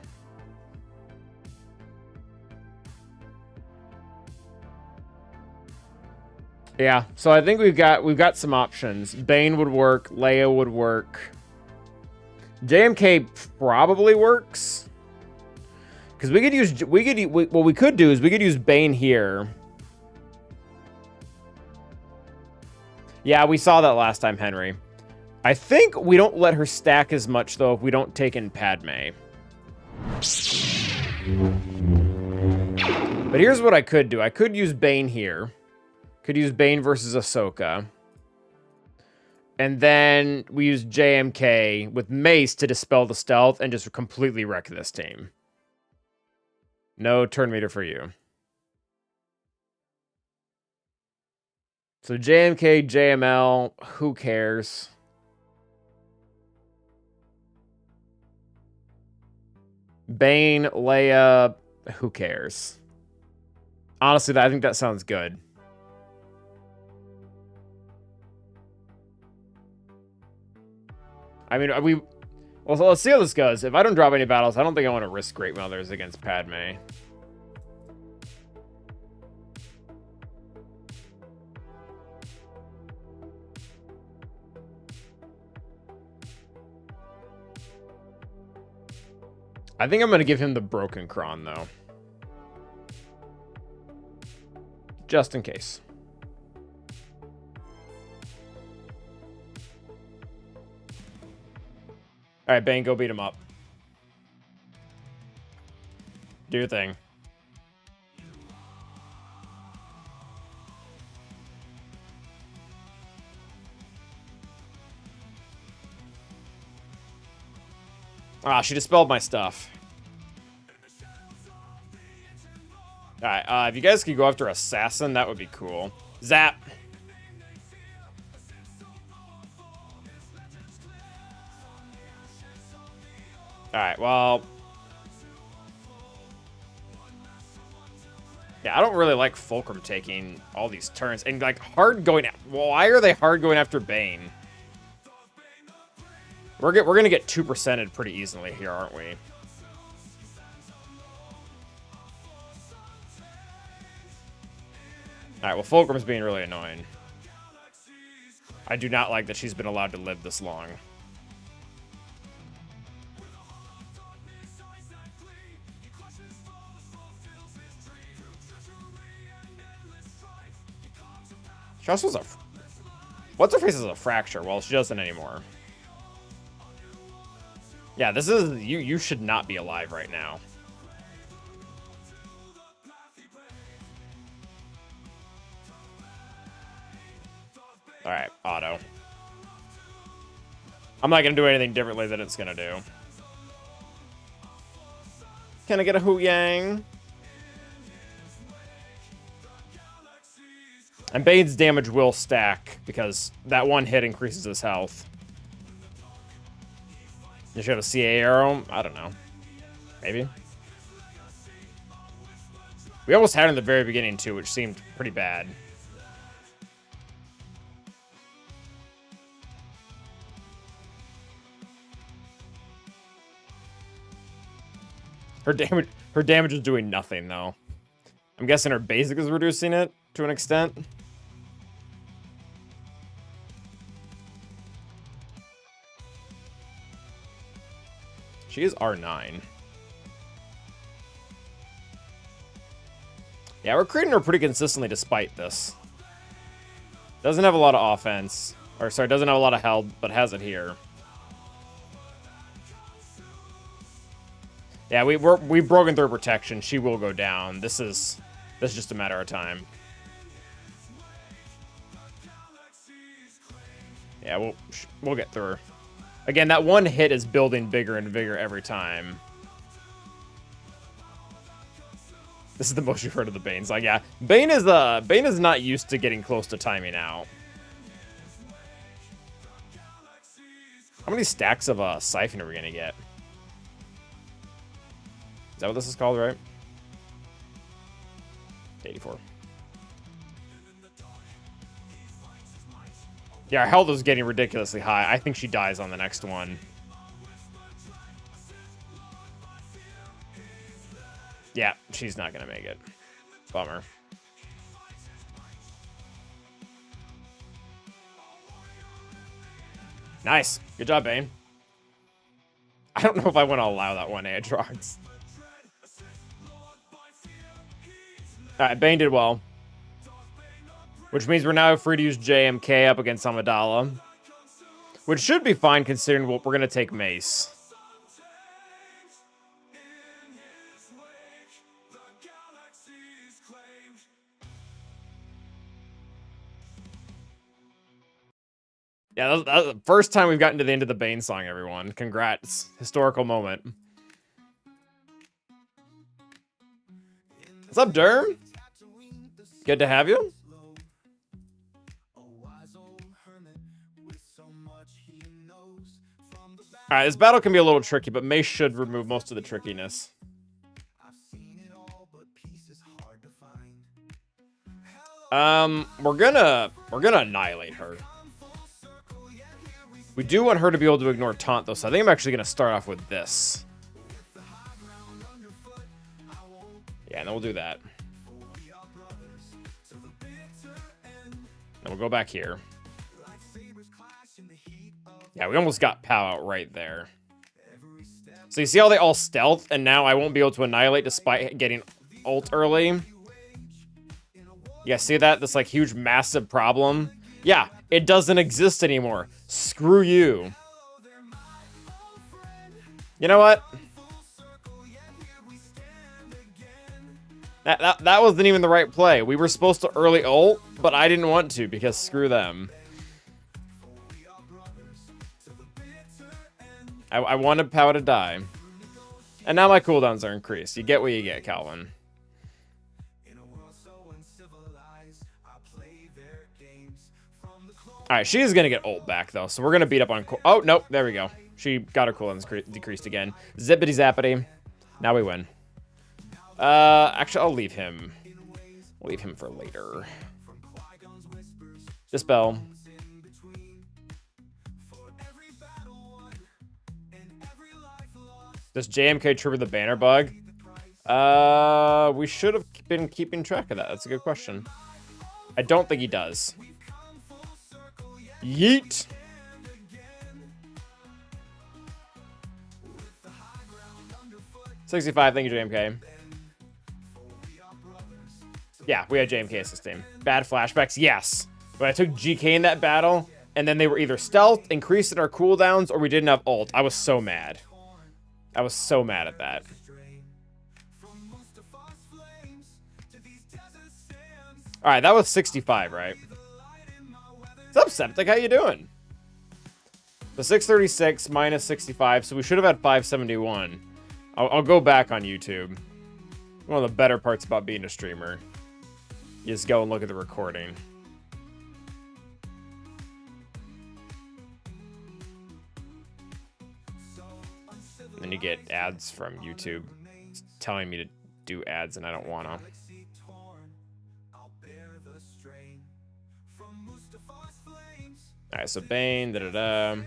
Yeah, so I think we've got some options. Bane would work, Leia would work. JMK probably works. Because we could use what we could do is we could use Bane here. Yeah, we saw that last time, Henry. I think we don't let her stack as much, though, if we don't take in Padme. But here's what I could do. I could use Bane here. Could use Bane versus Ahsoka. And then we use JMK with Mace to dispel the stealth and just completely wreck this team. No turn meter for you. So JMK, JML, who cares? Bane, Leia, who cares? Honestly, I think that sounds good. I mean, well, so let's see how this goes. If I don't drop any battles, I don't think I want to risk Great Mothers against Padme. I think I'm going to give him the Broken Kron, though. Just in case. All right, Bane, go beat him up. Do your thing. Ah, she dispelled my stuff. Alright, if you guys could go after Assassin, that would be cool. Zap! Alright, well... Yeah, I don't really like Fulcrum taking all these turns. And, like, hard going... Why are they hard going after Bane? We're going to get 2%ed pretty easily here, aren't we? Alright, well, Fulcrum's being really annoying. I do not like that she's been allowed to live this long. She also has a... What's her face is a fracture? Well, she doesn't anymore. Yeah, this is... You should not be alive right now. Alright, auto. I'm not going to do anything differently than it's going to do. Can I get a Hoot Yang? And Bane's damage will stack, because that one hit increases his health. You should have a CA arrow? I don't know. Maybe. We almost had it in the very beginning, too, which seemed pretty bad. Her damage is doing nothing, though. I'm guessing her basic is reducing it, to an extent. She is R9. Yeah, we're creating her pretty consistently despite this. Doesn't have a lot of offense. Or, sorry, doesn't have a lot of health, but has it here. Yeah, we've broken through protection. She will go down. This is just a matter of time. Yeah, we'll get through her. Again, that one hit is building bigger and bigger every time. This is the most you've heard of the Bane's. Like, yeah, Bane is not used to getting close to timing out. How many stacks of Siphon are we gonna get? Is that what this is called, right? 84. Yeah, our health is getting ridiculously high. I think she dies on the next one. Yeah, she's not gonna make it. Bummer. Nice. Good job, Bane. I don't know if I want to allow that one Aatrox. Alright, Bane did well. Which means we're now free to use JMK up against Amidala. Which should be fine considering what we're going to take Mace. Yeah, that was the first time we've gotten to the end of the Bane song, everyone. Congrats. Historical moment. What's up, Derm? Good to have you. Alright, this battle can be a little tricky, but Mace should remove most of the trickiness. We're gonna annihilate her. We do want her to be able to ignore taunt, though, so I think I'm actually gonna start off with this. Yeah, and then we'll do that. And we'll go back here. Yeah, we almost got POW out right there. So you see how they all stealth, and now I won't be able to annihilate despite getting ult early? You guys see that? This, like, huge, massive problem? Yeah, it doesn't exist anymore. Screw you. You know what? That wasn't even the right play. We were supposed to early ult, but I didn't want to because screw them. I wanted POW to die. And now my cooldowns are increased. You get what you get, Calvin. Alright, she is going to get ult back, though. So we're going to beat up on... Oh, nope. There we go. She got her cooldowns decreased again. Zippity zappity. Now we win. Actually, I'll leave him. We'll leave him for later. Dispel. Does JMK trigger the banner bug? We should have been keeping track of that. That's a good question. I don't think he does. Yeet. $65, thank you, JMK. Yeah, we had JMK assisting. Bad flashbacks, yes. But I took GK in that battle, and then they were either stealth, increased in our cooldowns, or we didn't have ult. I was so mad. I was so mad at that. All right, that was 65, right? What's up, Septic? How you doing? The 636 minus 65, so we should have had 571. I'll go back on YouTube. One of the better parts about being a streamer. You just go and look at the recording. And then you get ads from YouTube telling me to do ads, and I don't want to. Alright, so Bane, da-da-da.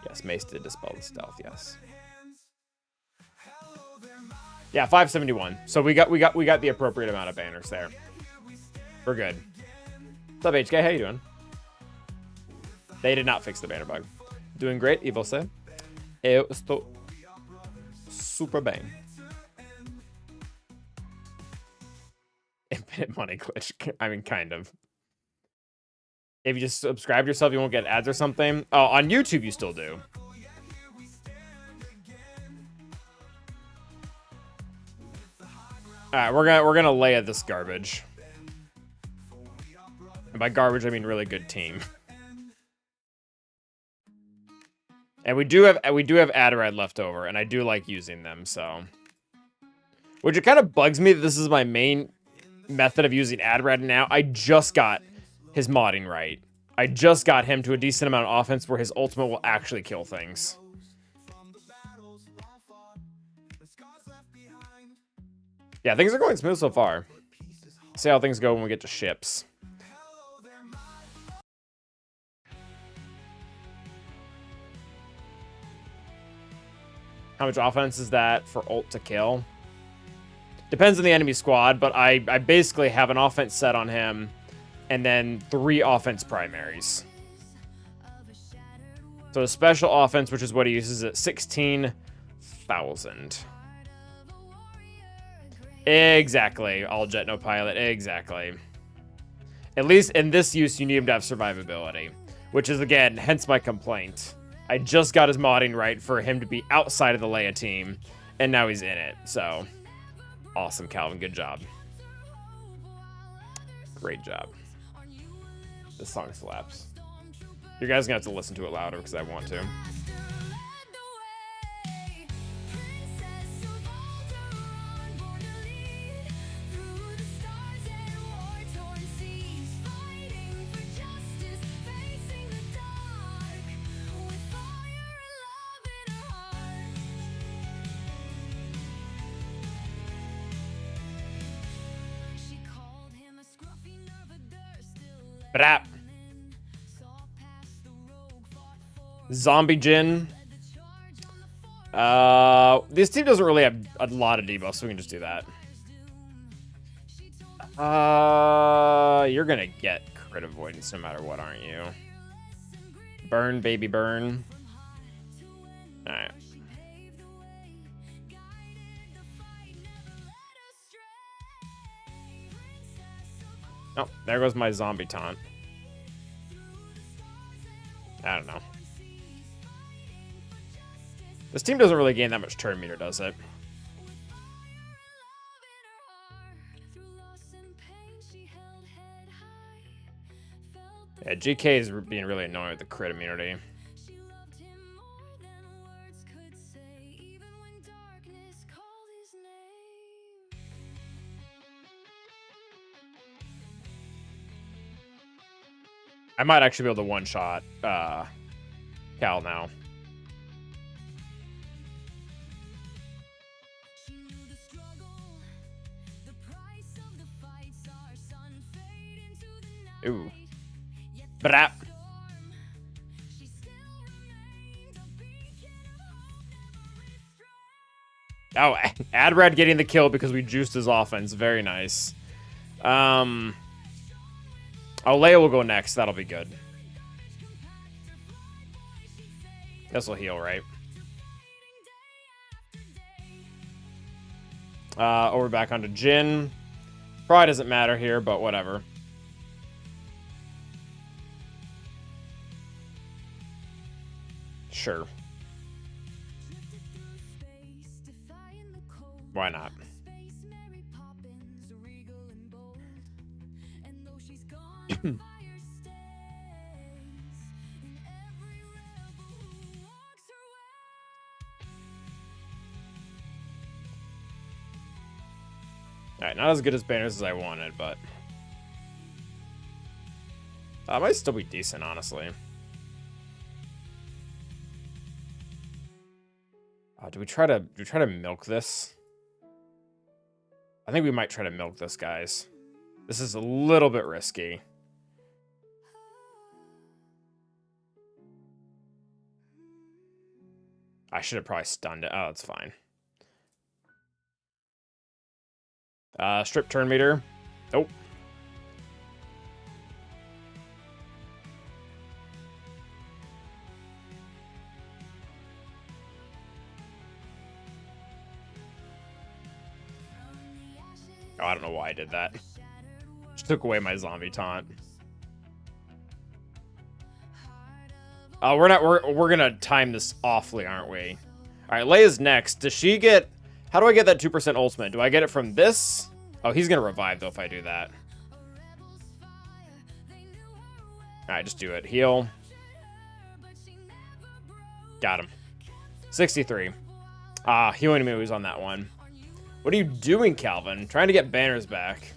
Yes, Mace did dispel the stealth, yes. Yeah, 571. So we got the appropriate amount of banners there. We're good. What's up, HK? How you doing? They did not fix the banner bug. Doing great, y você? Eu estou super bem. Infinite money glitch. I mean, kind of. If you just subscribe yourself, you won't get ads or something. Oh, on YouTube, you still do. All right, we're gonna lay at this garbage. And by garbage, I mean really good team. And we do have Adderad left over, and I do like using them, so. Which it kind of bugs me that this is my main method of using Adderad now. I just got his modding right. I just got him to a decent amount of offense where his ultimate will actually kill things. Yeah, things are going smooth so far. See how things go when we get to ships. How much offense is that for ult to kill? Depends on the enemy squad, but I basically have an offense set on him and then 3 offense primaries. So a special offense, which is what he uses at 16,000. Exactly. All jet, no pilot. Exactly. At least in this use, you need him to have survivability, which is, again, hence my complaint. I just got his modding right for him to be outside of the Leia team, and now he's in it. So, awesome, Calvin. Good job. Great job. This song slaps. You guys are going to have to listen to it louder because I want to. Brap. Zombie Jin. This team doesn't really have a lot of debuffs, so we can just do that. You're gonna get crit avoidance no matter what, aren't you? Burn, baby, burn. Alright. Oh, there goes my zombie taunt. I don't know. This team doesn't really gain that much turn meter, does it? Yeah, GK is being really annoying with the crit immunity. I might actually be able to one-shot Cal now. Ooh. Brap. Oh, Adred getting the kill because we juiced his offense. Very nice. Oh, Leia will go next. That'll be good. This will heal, right? We're back onto Jin. Probably doesn't matter here, but whatever. Sure. Why not? Alright, not as good as banners as I wanted, but that might still be decent, honestly. Do we try to milk this? I think we might try to milk this, guys. This is a little bit risky. I should have probably stunned it. Oh, it's fine. Strip turn meter. Nope. Oh, I don't know why I did that. Just took away my zombie taunt. Oh, we're gonna time this awfully, aren't we? All right, Leia's next. Does she get? How do I get that 2% ultimate? Do I get it from this? Oh, he's gonna revive though if I do that. All right, just do it. Heal. Got him. 63. Healing moves on that one. What are you doing, Calvin? Trying to get banners back.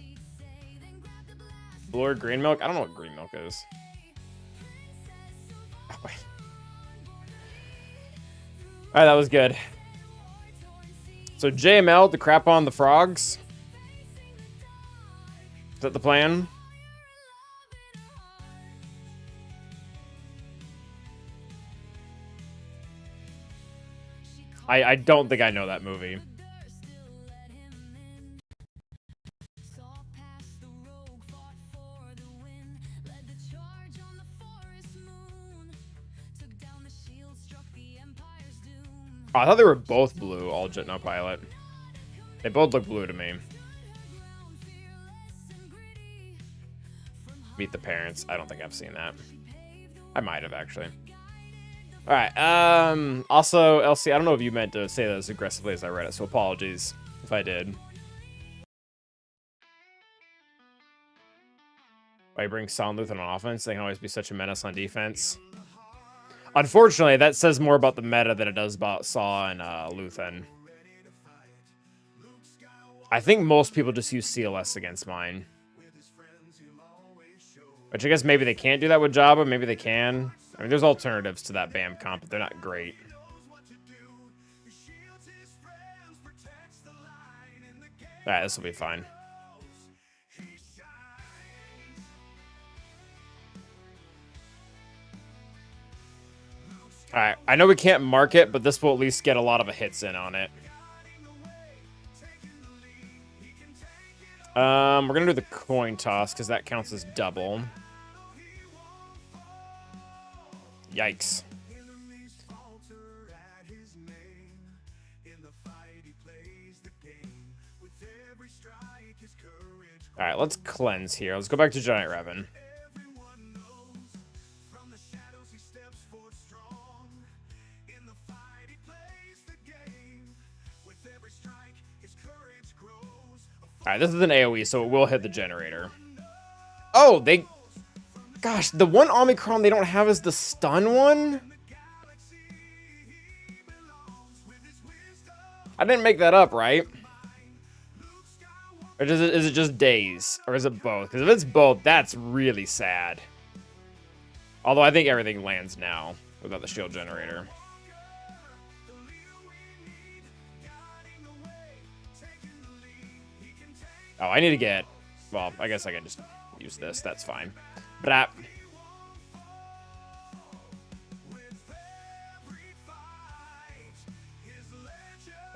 Blue or green milk? I don't know what green milk is. Oh, wait. All right, that was good. So JML to crap on the frogs. Is that the plan? I don't think I know that movie. Oh, I thought they were both blue, all Jet No Pilot. They both look blue to me. Meet the Parents. I don't think I've seen that. I might have, actually. Alright, also, LC, I don't know if you meant to say that as aggressively as I read it, so apologies if I did. Why you bring Sound Luthen on offense? They can always be such a menace on defense. Unfortunately, that says more about the meta than it does about Saw and Luthen. I think most people just use CLS against mine. Which I guess maybe they can't do that with Jabba, maybe they can. I mean, there's alternatives to that BAM comp, but they're not great. Alright, this will be fine. Alright, I know we can't mark it, but this will at least get a lot of hits in on it. We're gonna do the coin toss, because that counts as double. Yikes. Alright, let's cleanse here. Let's go back to Giant Revan. Alright, this is an AoE, so it will hit the generator. Oh, they... Gosh, the one Omicron they don't have is the stun one? I didn't make that up, right? Or is it just days? Or is it both? Because if it's both, that's really sad. Although I think everything lands now without the shield generator. Oh, I need to get... Well, I guess I can just use this. That's fine. Brap.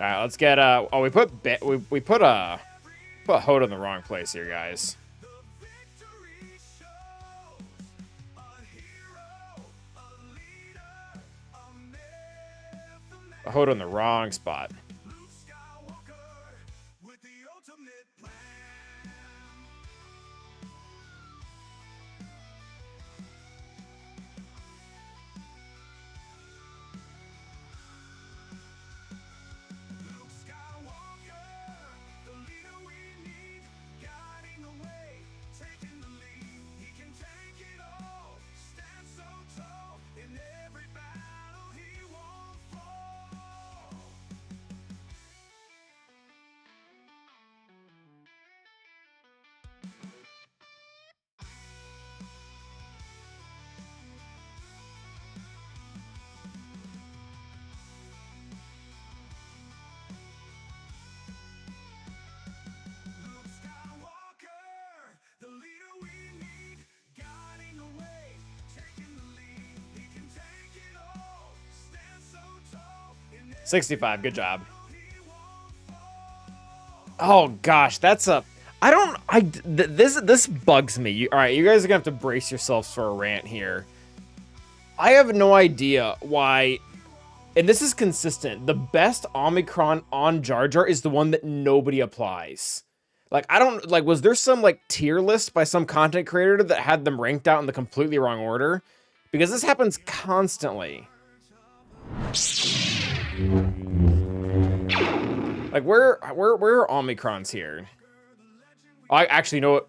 All right, let's get oh, we put Hoda in the wrong place here, guys. Hoda in the wrong spot. The leader we need, guiding the way, taking the lead. He can take it all, stand so tall. 65, good job. Oh gosh, that's a this bugs me. All right, you guys are gonna have to brace yourselves for a rant here. I have no idea why, and this is consistent. The best Omicron on Jar Jar is the one that nobody applies. Like, I don't, like, was there some, like, tier list by some content creator that had them ranked out in the completely wrong order? Because this happens constantly. Like, where are Omicrons here? Oh, I actually know what,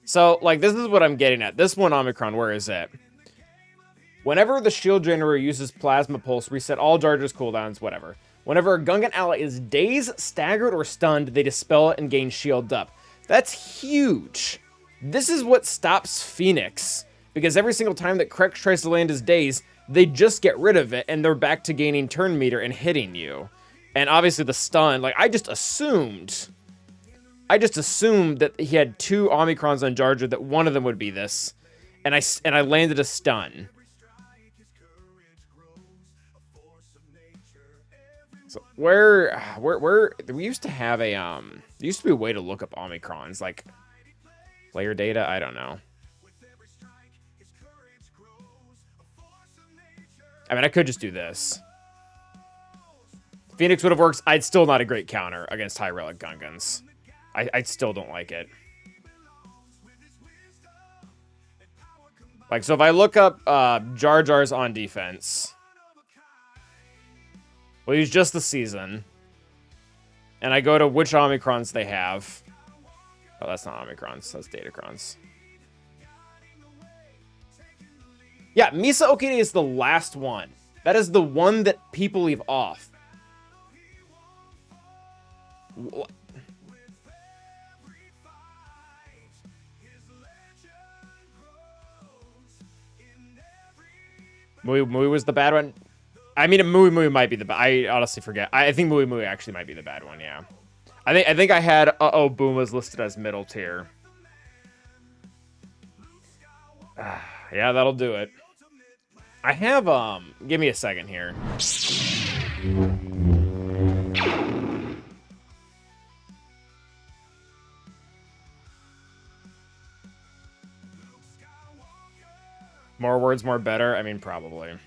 So, like, this is what I'm getting at. This one Omicron, where is it? Whenever the shield generator uses plasma pulse, reset all Jar Jar's cooldowns, whatever. Whenever a Gungan ally is dazed, staggered, or stunned, they dispel it and gain shield up. That's huge. This is what stops Phoenix, because every single time that Krex tries to land his daze, they just get rid of it, and they're back to gaining turn meter and hitting you. And obviously the stun, like, I just assumed that he had 2 Omicrons on Jar Jar, that one of them would be this, and I landed a stun. So where we used to have a there used to be a way to look up Omicrons, like player data, I don't know. I mean, I could just do this. Phoenix would have worked. I'd still not a great counter against high relic Gungans. I still don't like it. Like, so if I look up Jar Jar's on defense, we'll use just the season, and I go to which Omicrons they have. Oh, that's not Omicrons. That's Datacrons. Yeah, Misa Okine is the last one. That is the one that people leave off. Mui was the bad one. I mean, Mui might be the bad. I honestly forget. I think Mui actually might be the bad one. Yeah, I think I had Boom was listed as middle tier. Yeah, that'll do it. I have give me a second here. More words, more better. I mean, probably.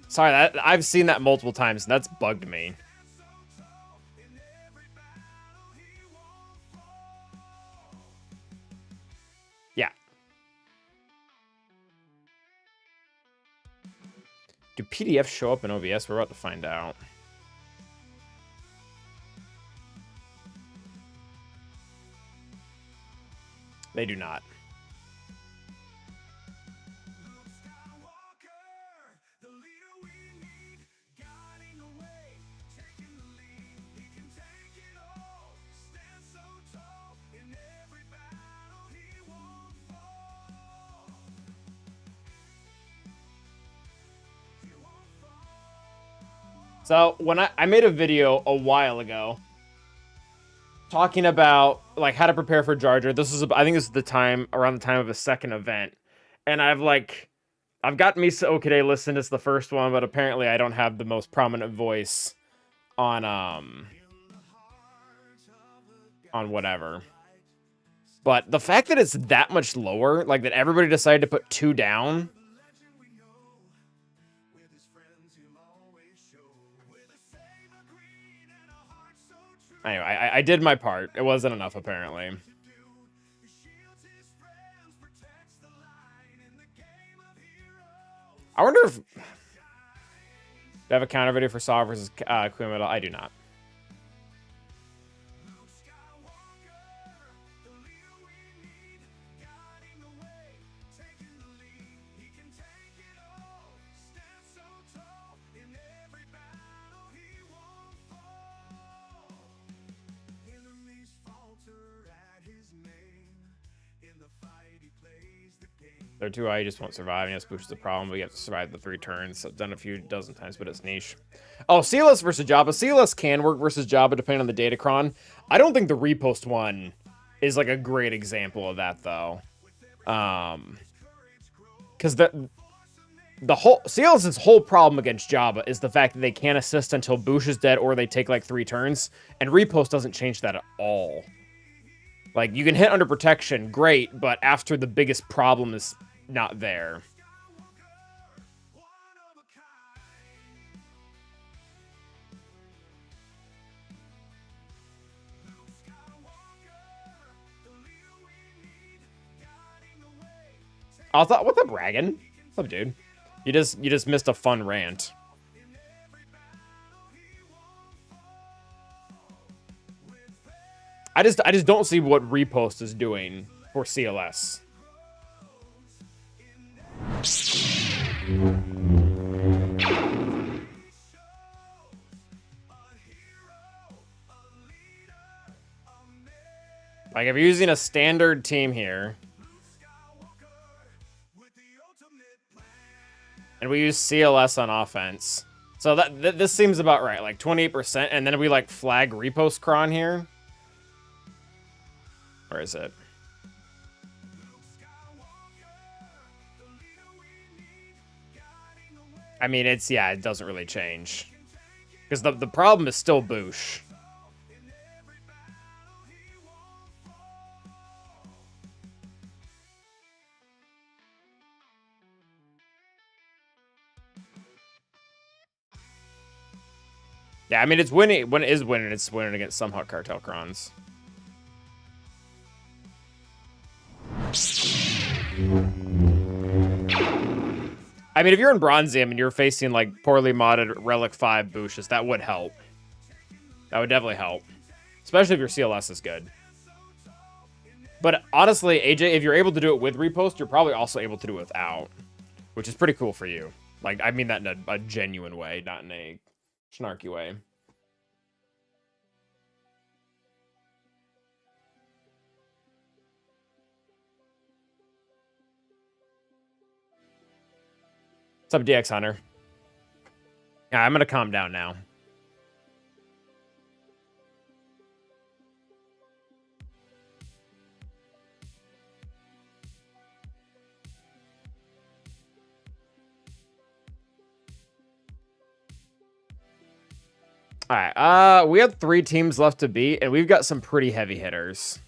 Sorry, I've seen that multiple times, and that's bugged me. Yeah. Do PDFs show up in OBS? We're about to find out. They do not. So when I made a video a while ago talking about like how to prepare for Jar Jar. I think this is the time around the time of a second event, and I've got Misa Okade listed as the first one, but apparently I don't have the most prominent voice on whatever. But the fact that it's that much lower, like that everybody decided to put 2 down. Anyway, I did my part. It wasn't enough, apparently. I wonder if... Do I have a counter video for Saw versus Queen Metal? I do not. They're too high, you just won't survive. Yes, Boosh is a problem, but you have to survive the 3 turns. So I've done a few dozen times, but it's niche. Oh, Sealess versus Jabba. Sealess can work versus Jabba depending on the Datacron. I don't think the repost one is like a great example of that, though. Because the whole Sealess' whole problem against Jabba is the fact that they can't assist until Boosh is dead or they take like 3 turns, and repost doesn't change that at all. Like, you can hit under protection, great, but after the biggest problem is not there. I thought, what's up, Ragan? What's up, dude? You just missed a fun rant. I just don't see what repost is doing for CLS. Like, if you're using a standard team here, and we use CLS on offense, so this seems about right, like 28%, and then we like flag repost Kron here. Where is it? I mean, it doesn't really change. Because the problem is still Boosh. Yeah, I mean, it's winning. When it is winning, it's winning against some Hut Cartel Crons. I mean, if you're in Bronzium and you're facing, like, poorly modded Relic 5 Booshes, that would help. That would definitely help. Especially if your CLS is good. But honestly, AJ, if you're able to do it with repost, you're probably also able to do it without. Which is pretty cool for you. Like, I mean that in a genuine way, not in a snarky way. What's up, DX Hunter? Yeah, I'm gonna calm down now. All right, we have 3 teams left to beat, and we've got some pretty heavy hitters.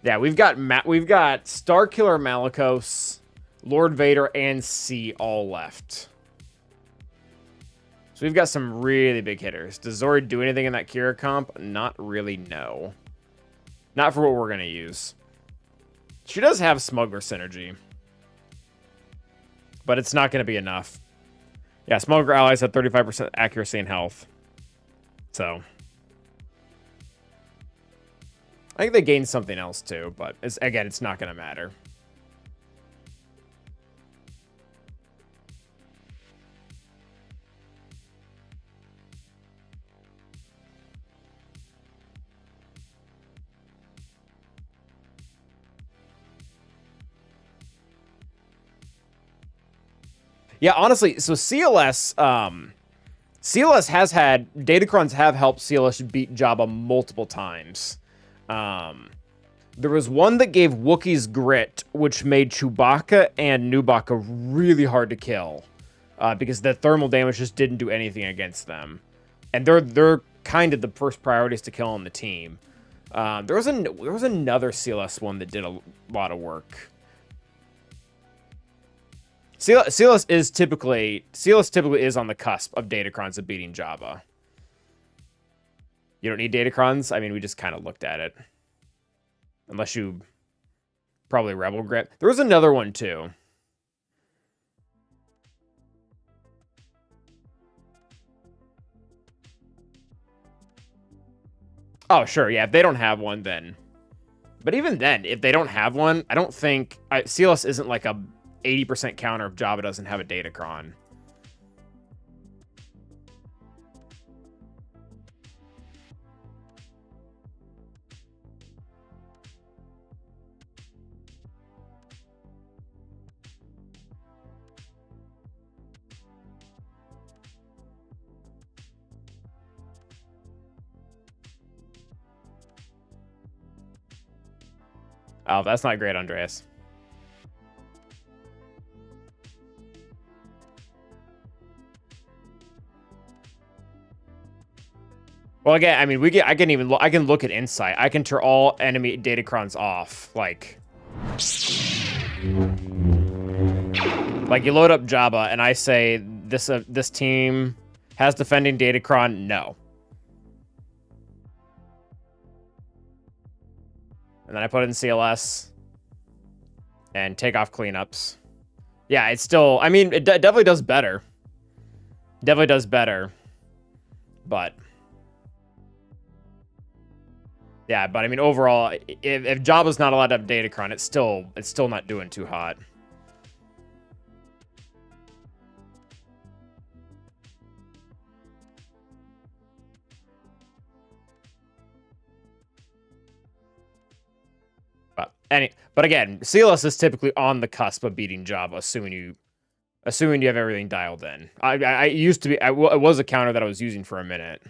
Yeah, we've got Starkiller Malicos, Lord Vader, and C all left. So we've got some really big hitters. Does Zori do anything in that Kira comp? Not really, no. Not for what we're going to use. She does have Smuggler Synergy. But it's not going to be enough. Yeah, Smuggler allies have 35% accuracy and health. So I think they gained something else too, but again, it's not going to matter. Yeah, honestly, so CLS has had Datacrons have helped CLS beat Jabba multiple times. There was one that gave Wookiees grit, which made Chewbacca and Nubaka really hard to kill, because the thermal damage just didn't do anything against them, and they're kind of the first priorities to kill on the team. There was another CLS one that did a lot of work. CLS typically is on the cusp of Datacrons of beating Jabba. You don't need Datacrons? I mean, we just kind of looked at it. Unless you... Probably Rebel Grip. There was another one, too. Oh, sure, yeah, if they don't have one, then... But even then, if they don't have one, I don't think... CLS isn't like a 80% counter if Jabba doesn't have a Datacron. Oh, that's not great, Andreas. Well, again, I mean, I can look at insight. I can turn all enemy Datacrons off, like you load up Jabba, and I say this team has defending Datacron. No. And then I put it in CLS and take off cleanups. Yeah, it's still... I mean, it definitely does better. Definitely does better. But... Yeah, but I mean, overall, if Jabba's not allowed to have Datacron, it's still not doing too hot. But again, CLS is typically on the cusp of beating Jabba, assuming you have everything dialed in. I used to be... it was a counter that I was using for a minute.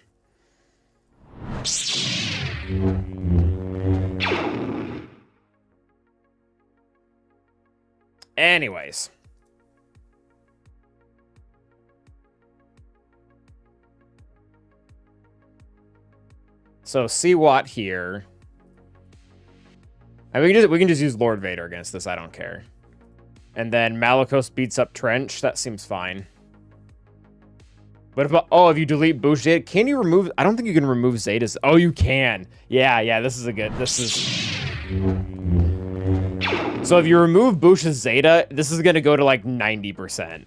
Anyways. So CWAT here. I mean, we can just use Lord Vader against this. I don't care. And then Malicos beats up Trench. That seems fine. What about... Oh, if you delete Boosh Zeta, can you remove... I don't think you can remove Zetas. Oh, you can. Yeah, this is a good... This is... So if you remove Boosh's Zeta, this is going to go to like 90%.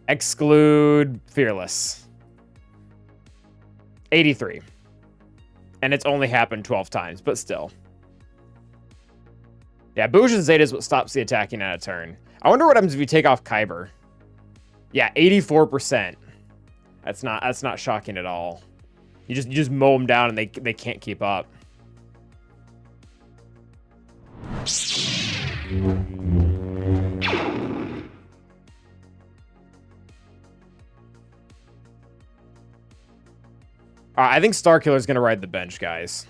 Exclude Fearless. 83. And it's only happened 12 times, but still. Yeah, Boosh's Zeta is what stops the attacking at a turn. I wonder what happens if you take off Kyber. Yeah, 84%. That's not shocking at all. You just mow them down and they can't keep up. I think Starkiller's gonna ride the bench, guys.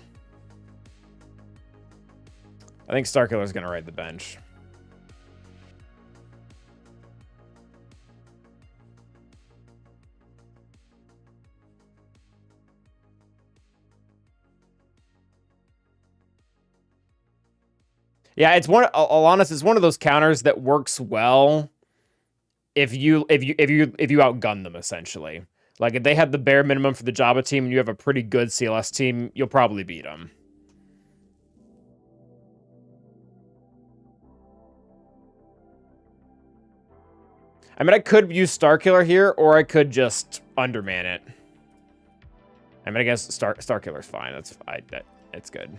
I think Starkiller's gonna ride the bench. Yeah, it's I'll honest, it's one of those counters that works well if you outgun them, essentially. Like, if they had the bare minimum for the Jabba team and you have a pretty good CLS team, you'll probably beat them. I mean, I could use Starkiller here, or I could just underman it. I mean, I guess Starkiller's fine. It's good.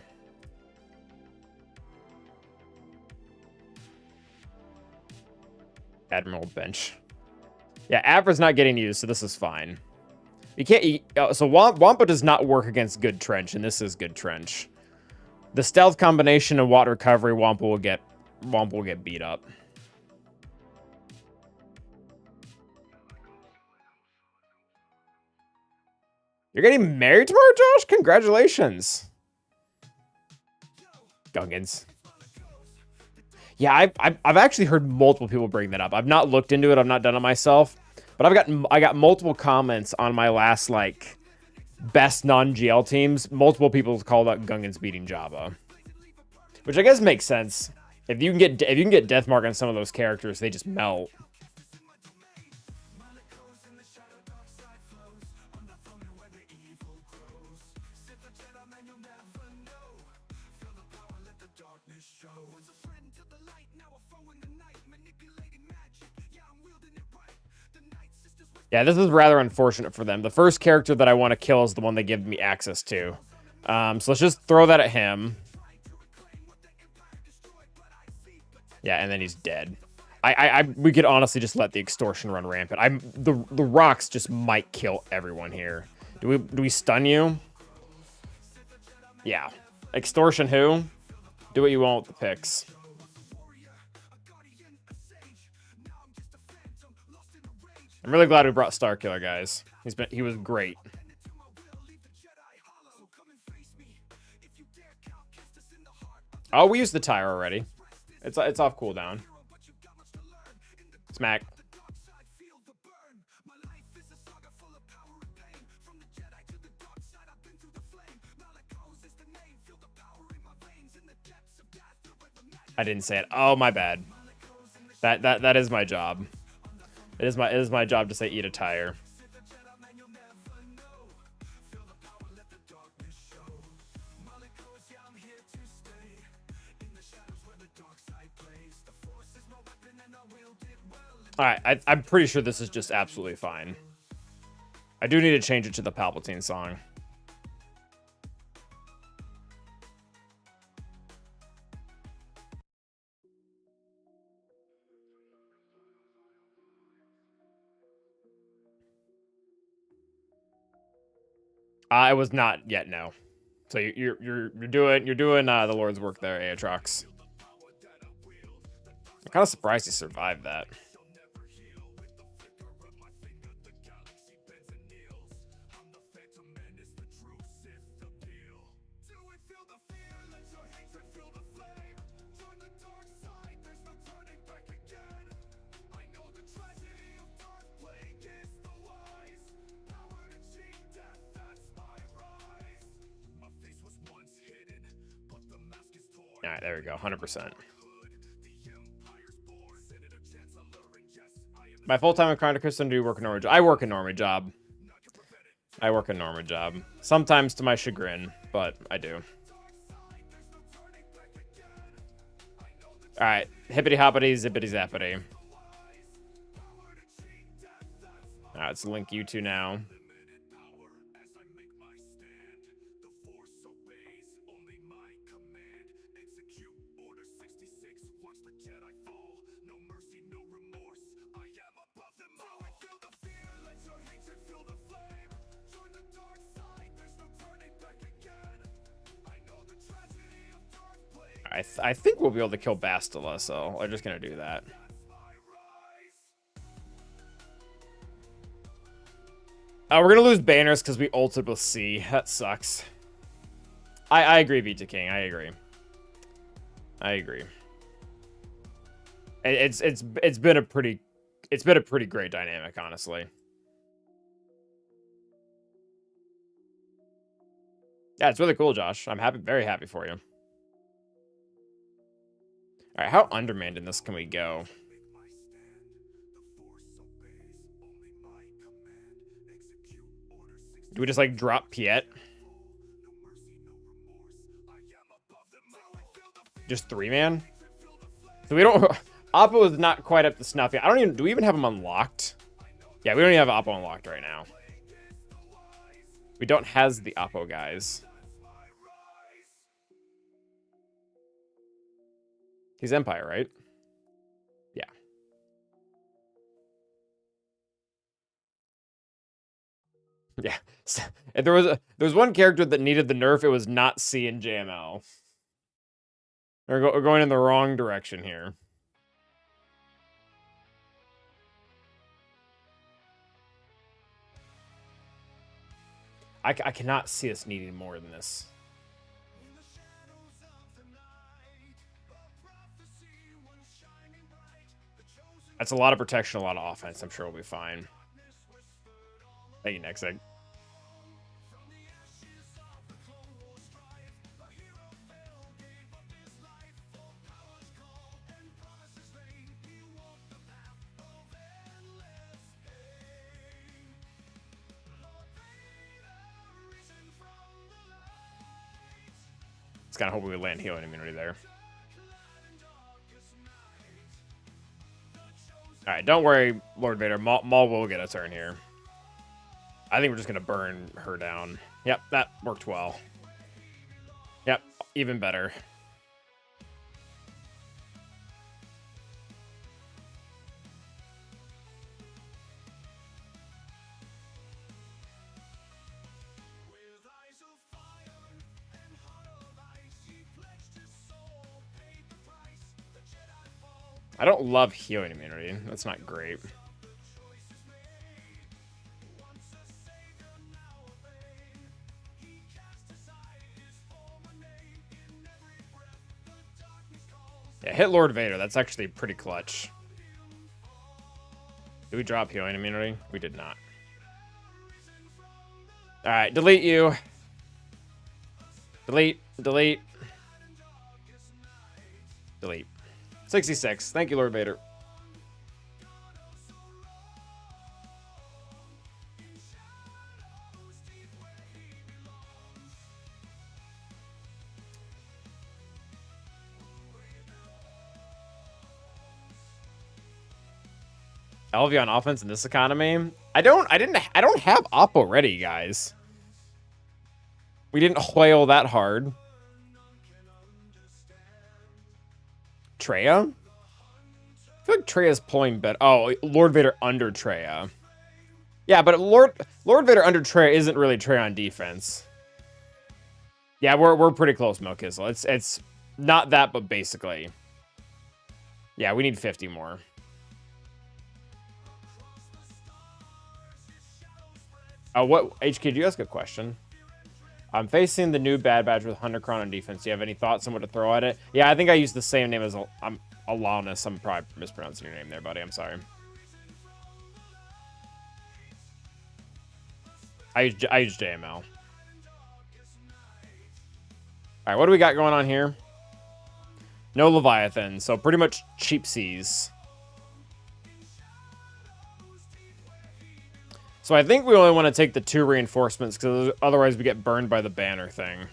Admiral bench. Yeah, Avra's not getting used, so this is fine. You can't... so Wampa does not work against good Trench, and this is good Trench. The stealth combination and water recovery, Wampa will get Womp will get beat up. You're getting married tomorrow, Josh? Congratulations. Gungans. Yeah, I've actually heard multiple people bring that up. I've not looked into it. I've not done it myself. But I got multiple comments on my last, like, best non-GL teams. Multiple people called out Gungans beating Java. Which I guess makes sense. If you can get Deathmark on some of those characters, they just melt. Yeah, this is rather unfortunate for them. The first character that I want to kill is the one they give me access to. So let's just throw that at him. Yeah, and then he's dead. We could honestly just let the extortion run rampant. The rocks just might kill everyone here. Do we stun you? Yeah. Extortion who? Do what you want with the picks. I'm really glad we brought Starkiller, guys. He was great. Oh, we used the tire already. It's off cooldown. Smack. I didn't say it. Oh, my bad. That is my job. It is my job to say eat a tire. Alright, I'm pretty sure this is just absolutely fine. I do need to change it to the Palpatine song. I was not yet, no. So you're doing the Lord's work there, Aatrox. I'm kind of surprised he survived that. All right, there we go, 100%. My full-time account, Kristen, do you work a normal job? I work a normal job. I work a normal job. Sometimes to my chagrin, but I do. All right, hippity hoppity, zippity zappity. All right, let's link you two now. I think we'll be able to kill Bastila, so we're just gonna do that. We're gonna lose banners because we ulted with C. That sucks. I agree, Vita King. I agree. It's been a pretty great dynamic, honestly. Yeah, it's really cool, Josh. I'm happy, very happy for you. All right, how undermanned in this can we go? Do we just like drop Piet? Just 3-man? So we don't. Oppo is not quite up to snuff yet. Do we even have him unlocked? Yeah, we don't even have Oppo unlocked right now. We don't has the Oppo guys. He's Empire, right? Yeah. Yeah. If there was one character that needed the nerf, it was not C and JML. We're going in the wrong direction here. I cannot see us needing more than this. That's a lot of protection, a lot of offense. I'm sure we'll be fine. Thank you, next egg. It's kind of hoping we land healing immunity there. All right, don't worry, Lord Vader. Maul will get a turn here. I think we're just going to burn her down. Yep, that worked well. Yep, even better. I don't love healing immunity. That's not great. Yeah, hit Lord Vader. That's actually pretty clutch. Did we drop healing immunity? We did not. All right, delete you. Delete, delete. Delete. 66. Thank you, Lord Vader. LV on offense in this economy. I don't have Oppo ready, guys. We didn't whale that hard. Treya? I feel like Treya's pulling better. Oh, Lord Vader under Treya. Yeah, but Lord Vader under Treya isn't really Treya on defense. Yeah, we're pretty close, Milkizzle. It's not that, but basically. Yeah, we need 50 more. What HK? Do you ask a question? I'm facing the new Bad Badge with Huntercron on defense. Do you have any thoughts on what to throw at it? Yeah, I think I used the same name as Alanis. I'm probably mispronouncing your name there, buddy. I'm sorry. I used JML. All right, what do we got going on here? No Leviathan, so pretty much cheap seas. So I think we only want to take the 2 reinforcements because otherwise we get burned by the banner thing.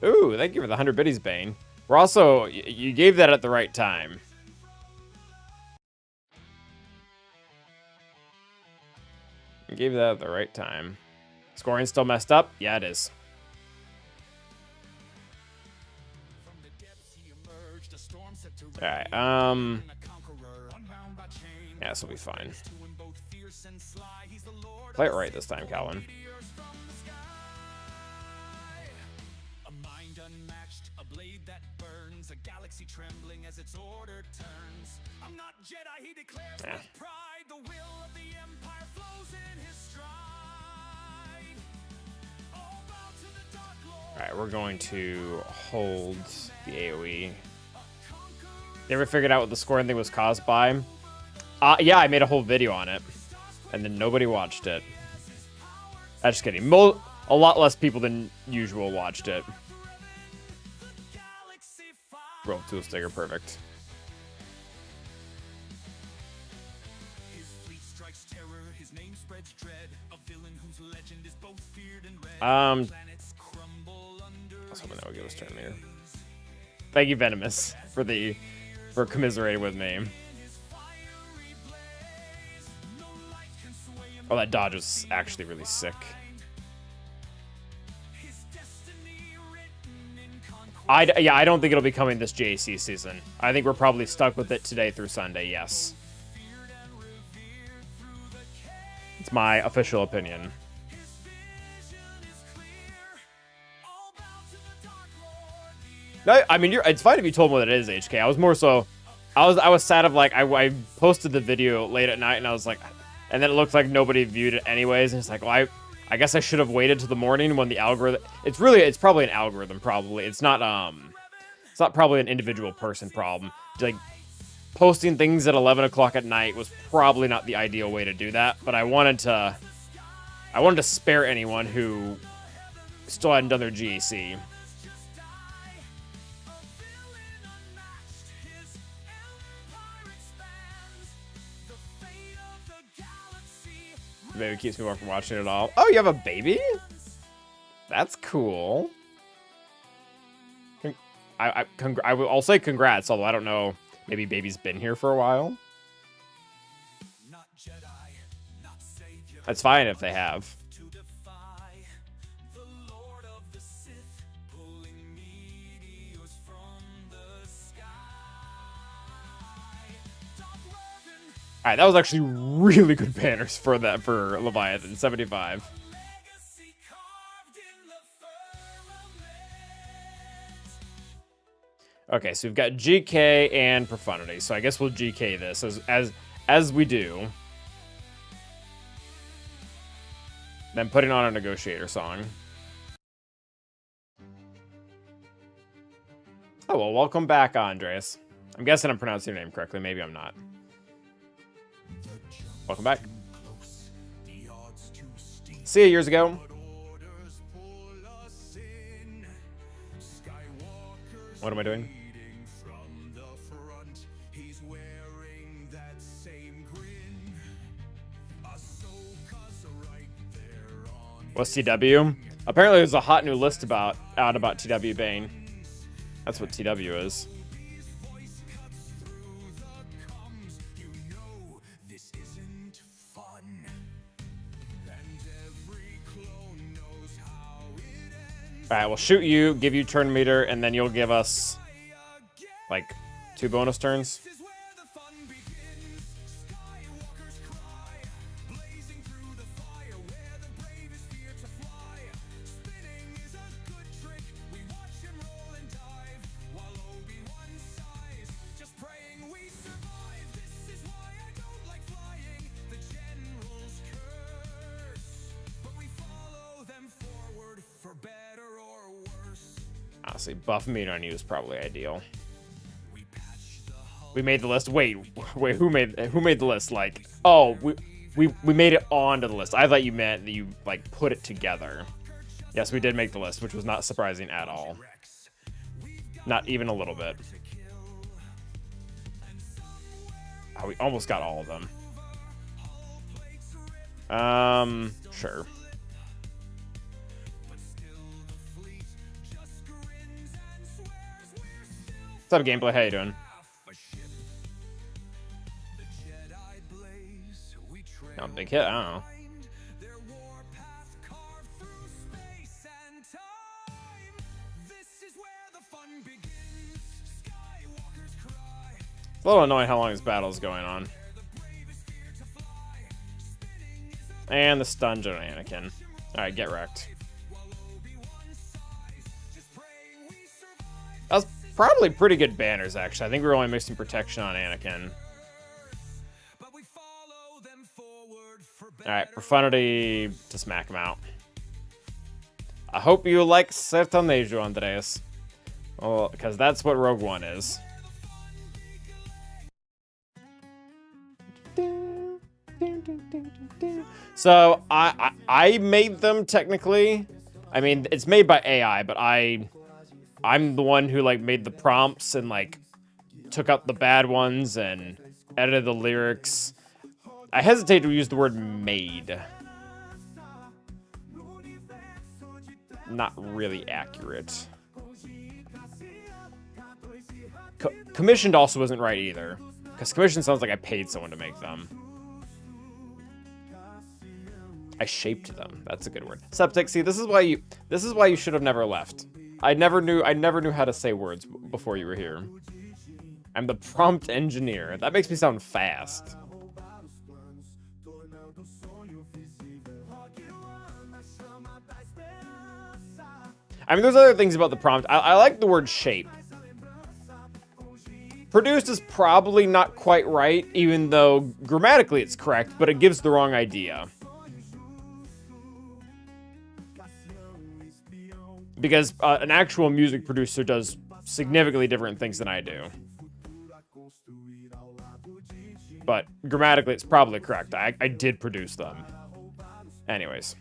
Ooh, thank you for the 100 biddies, Bane. We're also... You gave that at the right time. You gave that at the right time. Scoring still messed up? Yeah, it is. Alright, yeah, this will be fine. Play it right this time, Calvin. Yeah. Alright, we're going to hold the AoE. You ever figured out what the scoring thing was caused by? Yeah, I made a whole video on it, and then nobody watched it. I'm just kidding. A lot less people than usual watched it. Roll tool sticker, perfect. I was hoping that would give us turn here. Thank you, Venomous, for commiserating with me. Oh, that dodge was actually really sick. Yeah, I don't think it'll be coming this JC season. I think we're probably stuck with it today through Sunday, yes. It's my official opinion. No, I mean, it's fine if you told me what it is, HK. I was more so, I was sad of like, I posted the video late at night and I was like, and then it looked like nobody viewed it anyways. And it's like, well, I guess I should have waited till the morning when the algorithm, it's probably an algorithm probably. It's not probably an individual person problem. Like posting things at 11 o'clock at night was probably not the ideal way to do that. But I wanted to spare anyone who still hadn't done their GEC. Maybe it keeps me from watching it all. Oh, you have a baby? That's cool. I'll say congrats, although I don't know. Maybe baby's been here for a while. That's fine if they have. All right, that was actually really good banners for Leviathan 75. Okay, so we've got GK and Profundity, so I guess we'll GK this as we do. Then putting on a negotiator song. Oh well, welcome back, Andres. I'm guessing I'm pronouncing your name correctly. Maybe I'm not. Welcome back. See you years ago. What am I doing? What's TW? Apparently there's a hot new list out about TW Bane. That's what TW is. Alright, we'll shoot you, give you turn meter, and then you'll give us, like, 2 bonus turns. Honestly, buff meter on you is probably ideal. We made the list. Wait, who made the list? Like, oh, we made it onto the list. I thought you meant that you like put it together. Yes, we did make the list, which was not surprising at all. Not even a little bit. Oh, we almost got all of them. Sure. What's up, gameplay? How you doing? Oh, big hit. I don't know. It's a little annoying how long this battle is going on. And the stun on Anakin. Alright, get wrecked. That was probably pretty good banners, actually. I think we were only missing protection on Anakin. Alright, Profundity to smack him out. I hope you like Sertanejo, Andreas. Well, because that's what Rogue One is. So, I made them, technically. I mean, it's made by AI, but I'm the one who, like, made the prompts and, like, took out the bad ones and edited the lyrics. I hesitate to use the word made. Not really accurate. Commissioned also isn't right either. Because commissioned sounds like I paid someone to make them. I shaped them. That's a good word. Septic, see, this is why you should have never left. I never knew how to say words before you were here. I'm the prompt engineer. That makes me sound fast. I mean, there's other things about the prompt. I like the word shape. Produced is probably not quite right, even though grammatically it's correct, but it gives the wrong idea. Because an actual music producer does significantly different things than I do. But grammatically, it's probably correct. I did produce them. Anyways.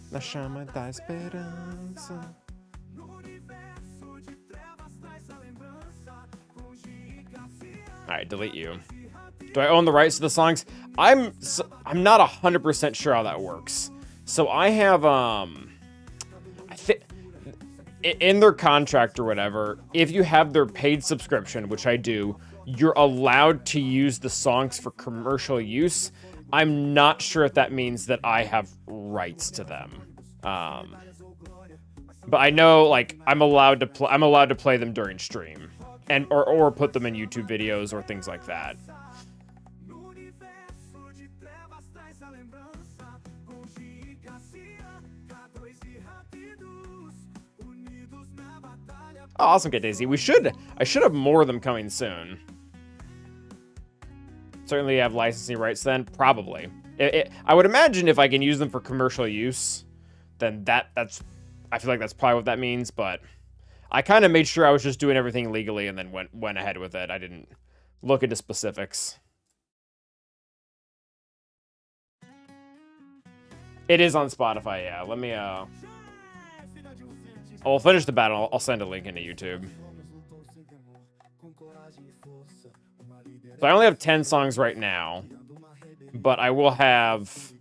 Na chama da esperança. Alright, delete you. Do I own the rights to the songs? I'm not 100% sure how that works. So I have, in their contract or whatever, if you have their paid subscription, which I do, you're allowed to use the songs for commercial use. I'm not sure if that means that I have rights to them. But I know, like, I'm allowed to play them during stream, and or put them in YouTube videos or things like that. Oh, awesome, Get Daisy. I should have more of them coming soon. Certainly have licensing rights then, probably. I would imagine if I can use them for commercial use, then I feel like that's probably what that means, but I kind of made sure I was just doing everything legally and then went ahead with it. I didn't look into specifics. It is on Spotify, yeah. Let me, I'll finish the battle. I'll send a link into YouTube. So I only have 10 songs right now, but I will have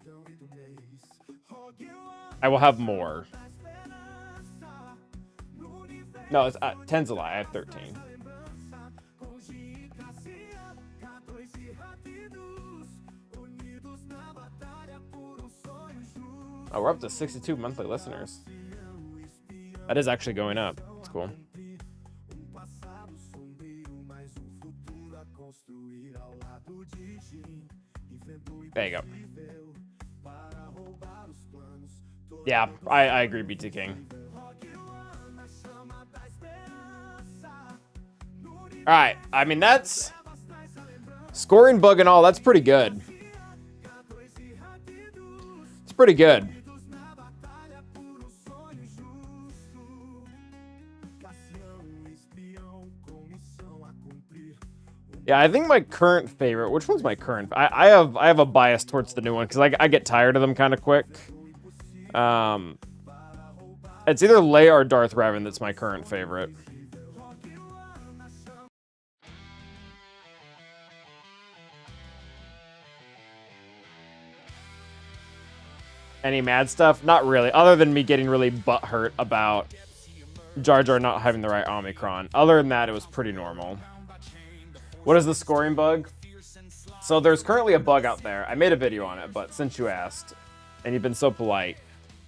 more. No, it's 10's a lie. I have 13. Oh, we're up to 62 monthly listeners. That is actually going up. It's cool. There you go. Yeah, I agree, BT King. Alright, I mean, that's... Scoring bug and all, that's pretty good. It's pretty good. Yeah, I think my current favorite... Which one's my current? I have a bias towards the new one, because I get tired of them kind of quick. It's either Leia or Darth Revan that's my current favorite. Any mad stuff? Not really, other than me getting really butthurt about Jar Jar not having the right Omicron. Other than that, it was pretty normal. What is the scoring bug? So there's currently a bug out there. I made a video on it, but since you asked, and you've been so polite,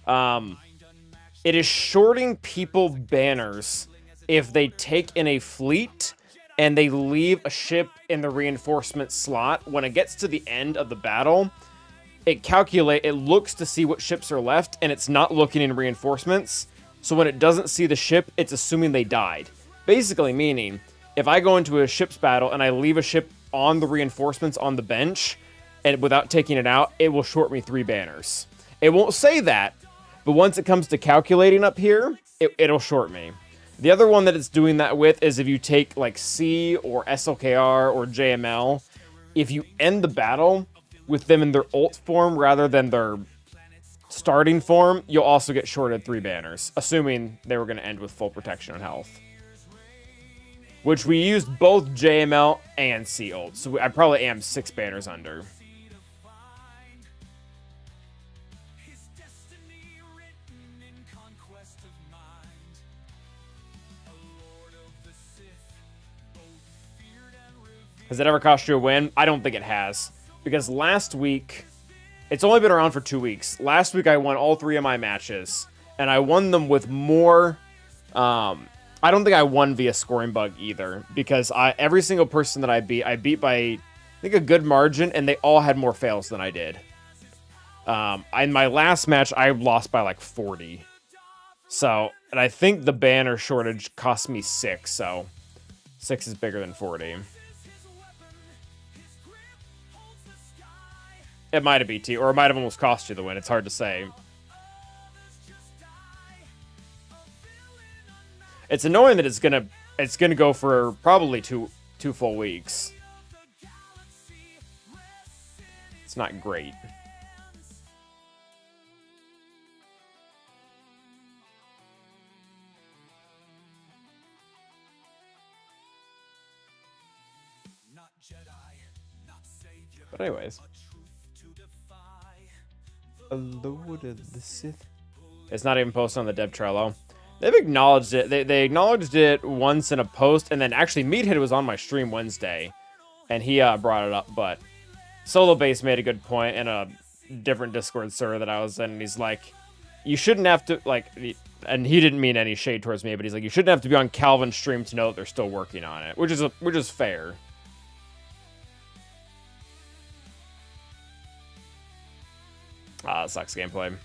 it is shorting people banners if they take in a fleet and they leave a ship in the reinforcement slot. When it gets to the end of the battle, it looks to see what ships are left, and it's not looking in reinforcements. So when it doesn't see the ship, it's assuming they died. Basically meaning, if I go into a ship's battle and I leave a ship on the reinforcements on the bench, and without taking it out, it will short me 3 banners. It won't say that, but once it comes to calculating up here, it'll short me. The other one that it's doing that with is if you take like C or SLKR or JML, if you end the battle with them in their ult form rather than their starting form, you'll also get shorted 3 banners, assuming they were going to end with full protection and health. Which we used both JML and C ult, so I probably am 6 banners under. Has it ever cost you a win? I don't think it has. Because last week, it's only been around for 2 weeks. Last week I won all 3 of my matches, and I won them with more... I don't think I won via scoring bug either, because every single person that I beat by I think a good margin, and they all had more fails than I did. In my last match, I lost by like 40. So, and I think the banner shortage cost me 6, so 6 is bigger than 40. It might have BT, or it might have almost cost you the win. It's hard to say. It's annoying that it's gonna go for probably two full weeks. It's not great. But anyways. It's not even posted on the dev Trello. They've acknowledged it. They acknowledged it once in a post, and then actually Meathead was on my stream Wednesday, and he brought it up. But Solo Base made a good point in a different Discord server that I was in, and he's like, you shouldn't have to, like, and he didn't mean any shade towards me, but he's like, you shouldn't have to be on Calvin's stream to know that they're still working on it, which is fair. Sucks gameplay.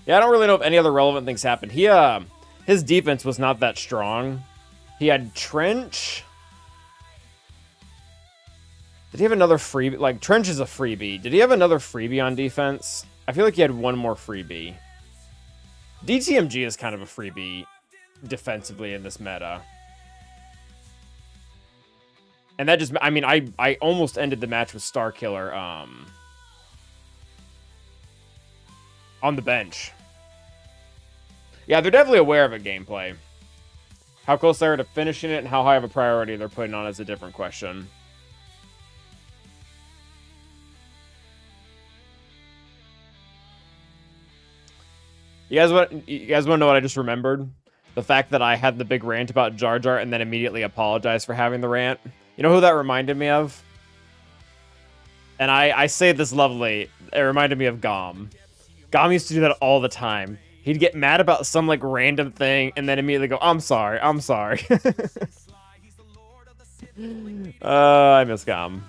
Yeah, I don't really know if any other relevant things happened. His defense was not that strong. He had Trench. Did he have another freebie? Like, Trench is a freebie. Did he have another freebie on defense? I feel like he had one more freebie. DTMG is kind of a freebie defensively in this meta. And that just, I mean, I almost ended the match with Starkiller on the bench. Yeah, they're definitely aware of it gameplay. How close they are to finishing it and how high of a priority they're putting on is a different question. You guys want to know what I just remembered? The fact that I had the big rant about Jar Jar and then immediately apologized for having the rant. You know who that reminded me of? And I say this lovely. It reminded me of Gom. Gom used to do that all the time. He'd get mad about some like random thing and then immediately go, I'm sorry, I'm sorry. I miss Gom.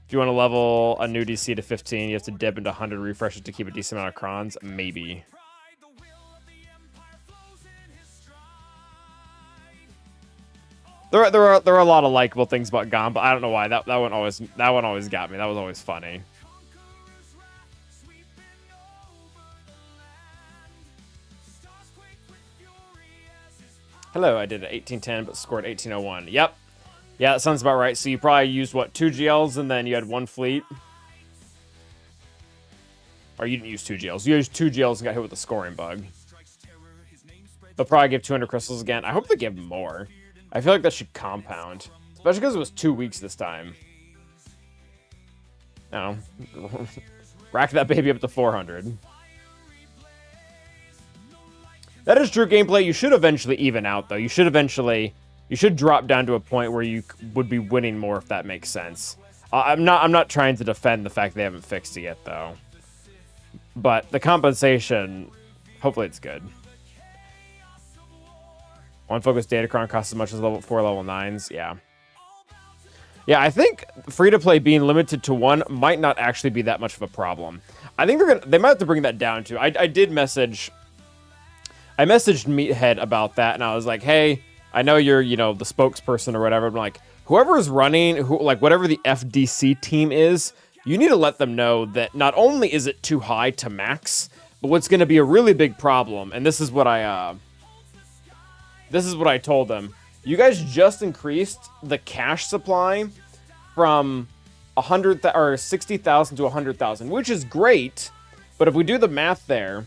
If you want to level a new DC to 15, you have to dip into 100 refreshes to keep a decent amount of crons. Maybe. There are a lot of likable things about Gom, but I don't know why that one always got me. That was always funny. Hello, I did an 1810 but scored 1801. Yep. Yeah, that sounds about right. So you probably used, what, 2 GLs and then you had 1 fleet? Or you didn't use 2 GLs. You used 2 GLs and got hit with a scoring bug. They'll probably give 200 crystals again. I hope they give more. I feel like that should compound. Especially because it was 2 weeks this time. No. Rack that baby up to 400. That is true gameplay. You should eventually even out, though. You should drop down to a point where you would be winning more, if that makes sense. I'm not trying to defend the fact they haven't fixed it yet, though. But the compensation, hopefully it's good. One focus Datacron costs as much as level 4 level 9s. Yeah. Yeah, I think free-to-play being limited to 1 might not actually be that much of a problem. I think they might have to bring that down, too. I messaged Meathead about that, and I was like, hey, I know you're, the spokesperson or whatever. I'm like, whoever is running, whatever the FDC team is, you need to let them know that not only is it too high to max, but what's going to be a really big problem, and this is what I told them. You guys just increased the cash supply from 60,000 to 100,000, which is great, but if we do the math there,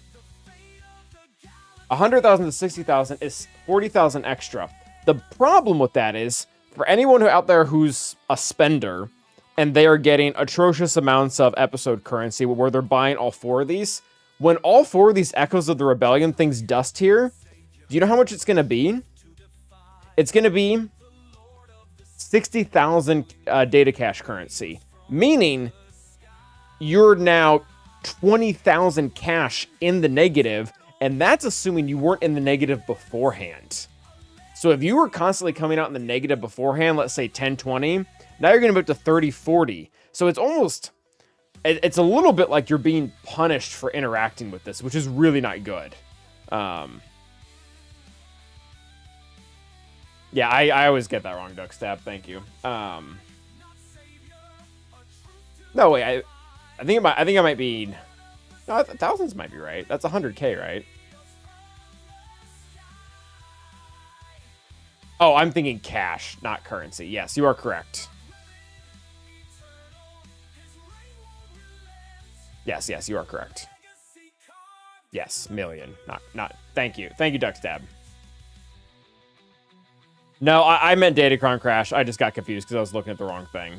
100,000 to 60,000 is 40,000 extra. The problem with that is, for anyone out there who's a spender, and they are getting atrocious amounts of episode currency where they're buying all 4 of these, when all 4 of these Echoes of the Rebellion things dust here, do you know how much it's going to be? It's going to be 60,000 data cash currency, meaning you're now 20,000 cash in the negative, And that's assuming you weren't in the negative beforehand. So if you were constantly coming out in the negative beforehand, let's say 10-20, now you're going to move to 30-40. So it's almost, it's a little bit like you're being punished for interacting with this, which is really not good. Yeah, I always get that wrong, Duckstab. Thank you. No, wait, I think I might be, no, thousands might be right. That's 100K, right? Oh, I'm thinking cash, not currency. Yes, you are correct. Yes, you are correct. Yes, million. Not. Thank you, Duckstab. No, I meant Datacron crash. I just got confused because I was looking at the wrong thing.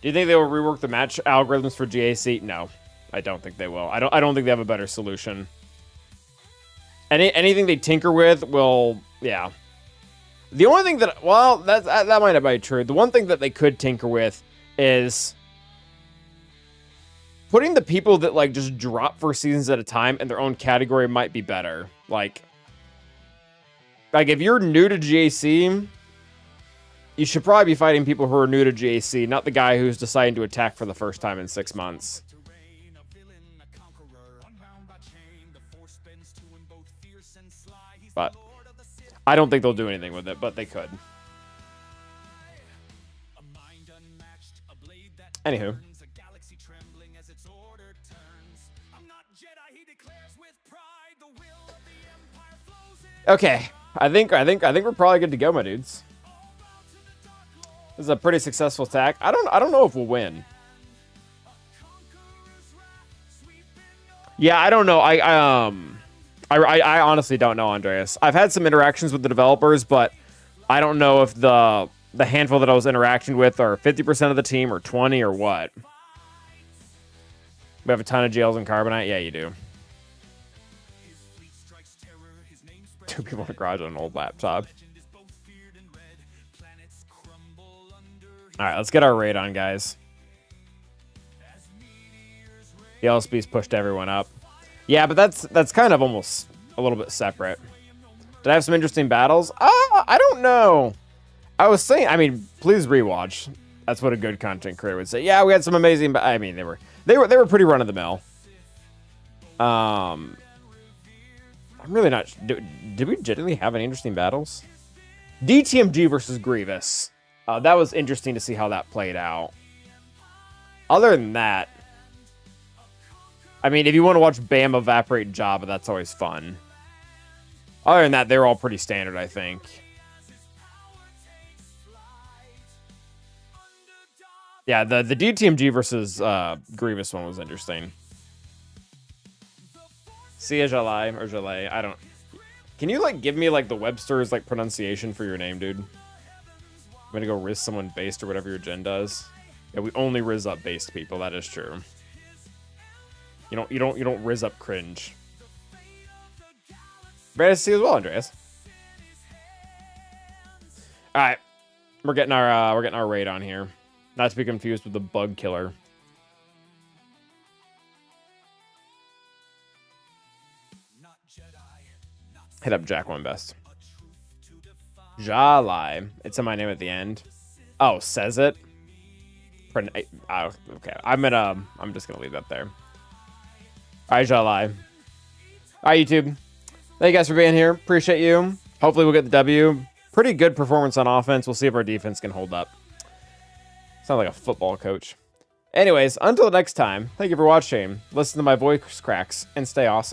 Do you think they will rework the match algorithms for GAC? No, I don't think they will. I don't think they have a better solution. Anything they tinker with will, yeah. The only thing that, well, that might not be true. The one thing that they could tinker with is putting the people that like just drop for seasons at a time in their own category might be better. Like if you're new to GAC, you should probably be fighting people who are new to GAC, not the guy who's deciding to attack for the first time in 6 months. But I don't think they'll do anything with it, but they could. Anywho. Okay, I think we're probably good to go, my dudes. This is a pretty successful attack. I don't know if we'll win. Yeah, I don't know. I honestly don't know, Andreas. I've had some interactions with the developers, but I don't know if the handful that I was interacting with are 50% of the team or 20 or what. We have a ton of jails and carbonite. Yeah, you do. 2 people in a garage on an old laptop. All right, let's get our raid on, guys. The LSB's pushed everyone up. Yeah, but that's kind of almost a little bit separate. Did I have some interesting battles? I don't know. I was saying, I mean, please rewatch. That's what a good content creator would say. Yeah, we had some amazing. I mean, they were pretty run of the mill. I'm really not. Did we genuinely have any interesting battles? DTMG versus Grievous. That was interesting to see how that played out. Other than that, I mean, if you want to watch Bam evaporate Jabba, that's always fun. Other than that, they're all pretty standard, I think. Yeah, the DTMG versus Grievous one was interesting. Sia Jalai or Jalai, I don't. Can you like give me like the Webster's like pronunciation for your name, dude? I'm gonna go riz someone based or whatever your gen does. Yeah, we only riz up based people. That is true. You don't riz up cringe. Great to see you as well, Andreas. All right, we're getting our raid on here. Not to be confused with the bug killer. Hit up Jack One Best. Jalai. It's in my name at the end. Oh, says it. Okay, I'm just gonna leave that there. All right, Jalai. All right, YouTube. Thank you guys for being here. Appreciate you. Hopefully we'll get the W. Pretty good performance on offense. We'll see if our defense can hold up. Sound like a football coach. Anyways, until next time, thank you for watching. Listen to my voice cracks and stay awesome.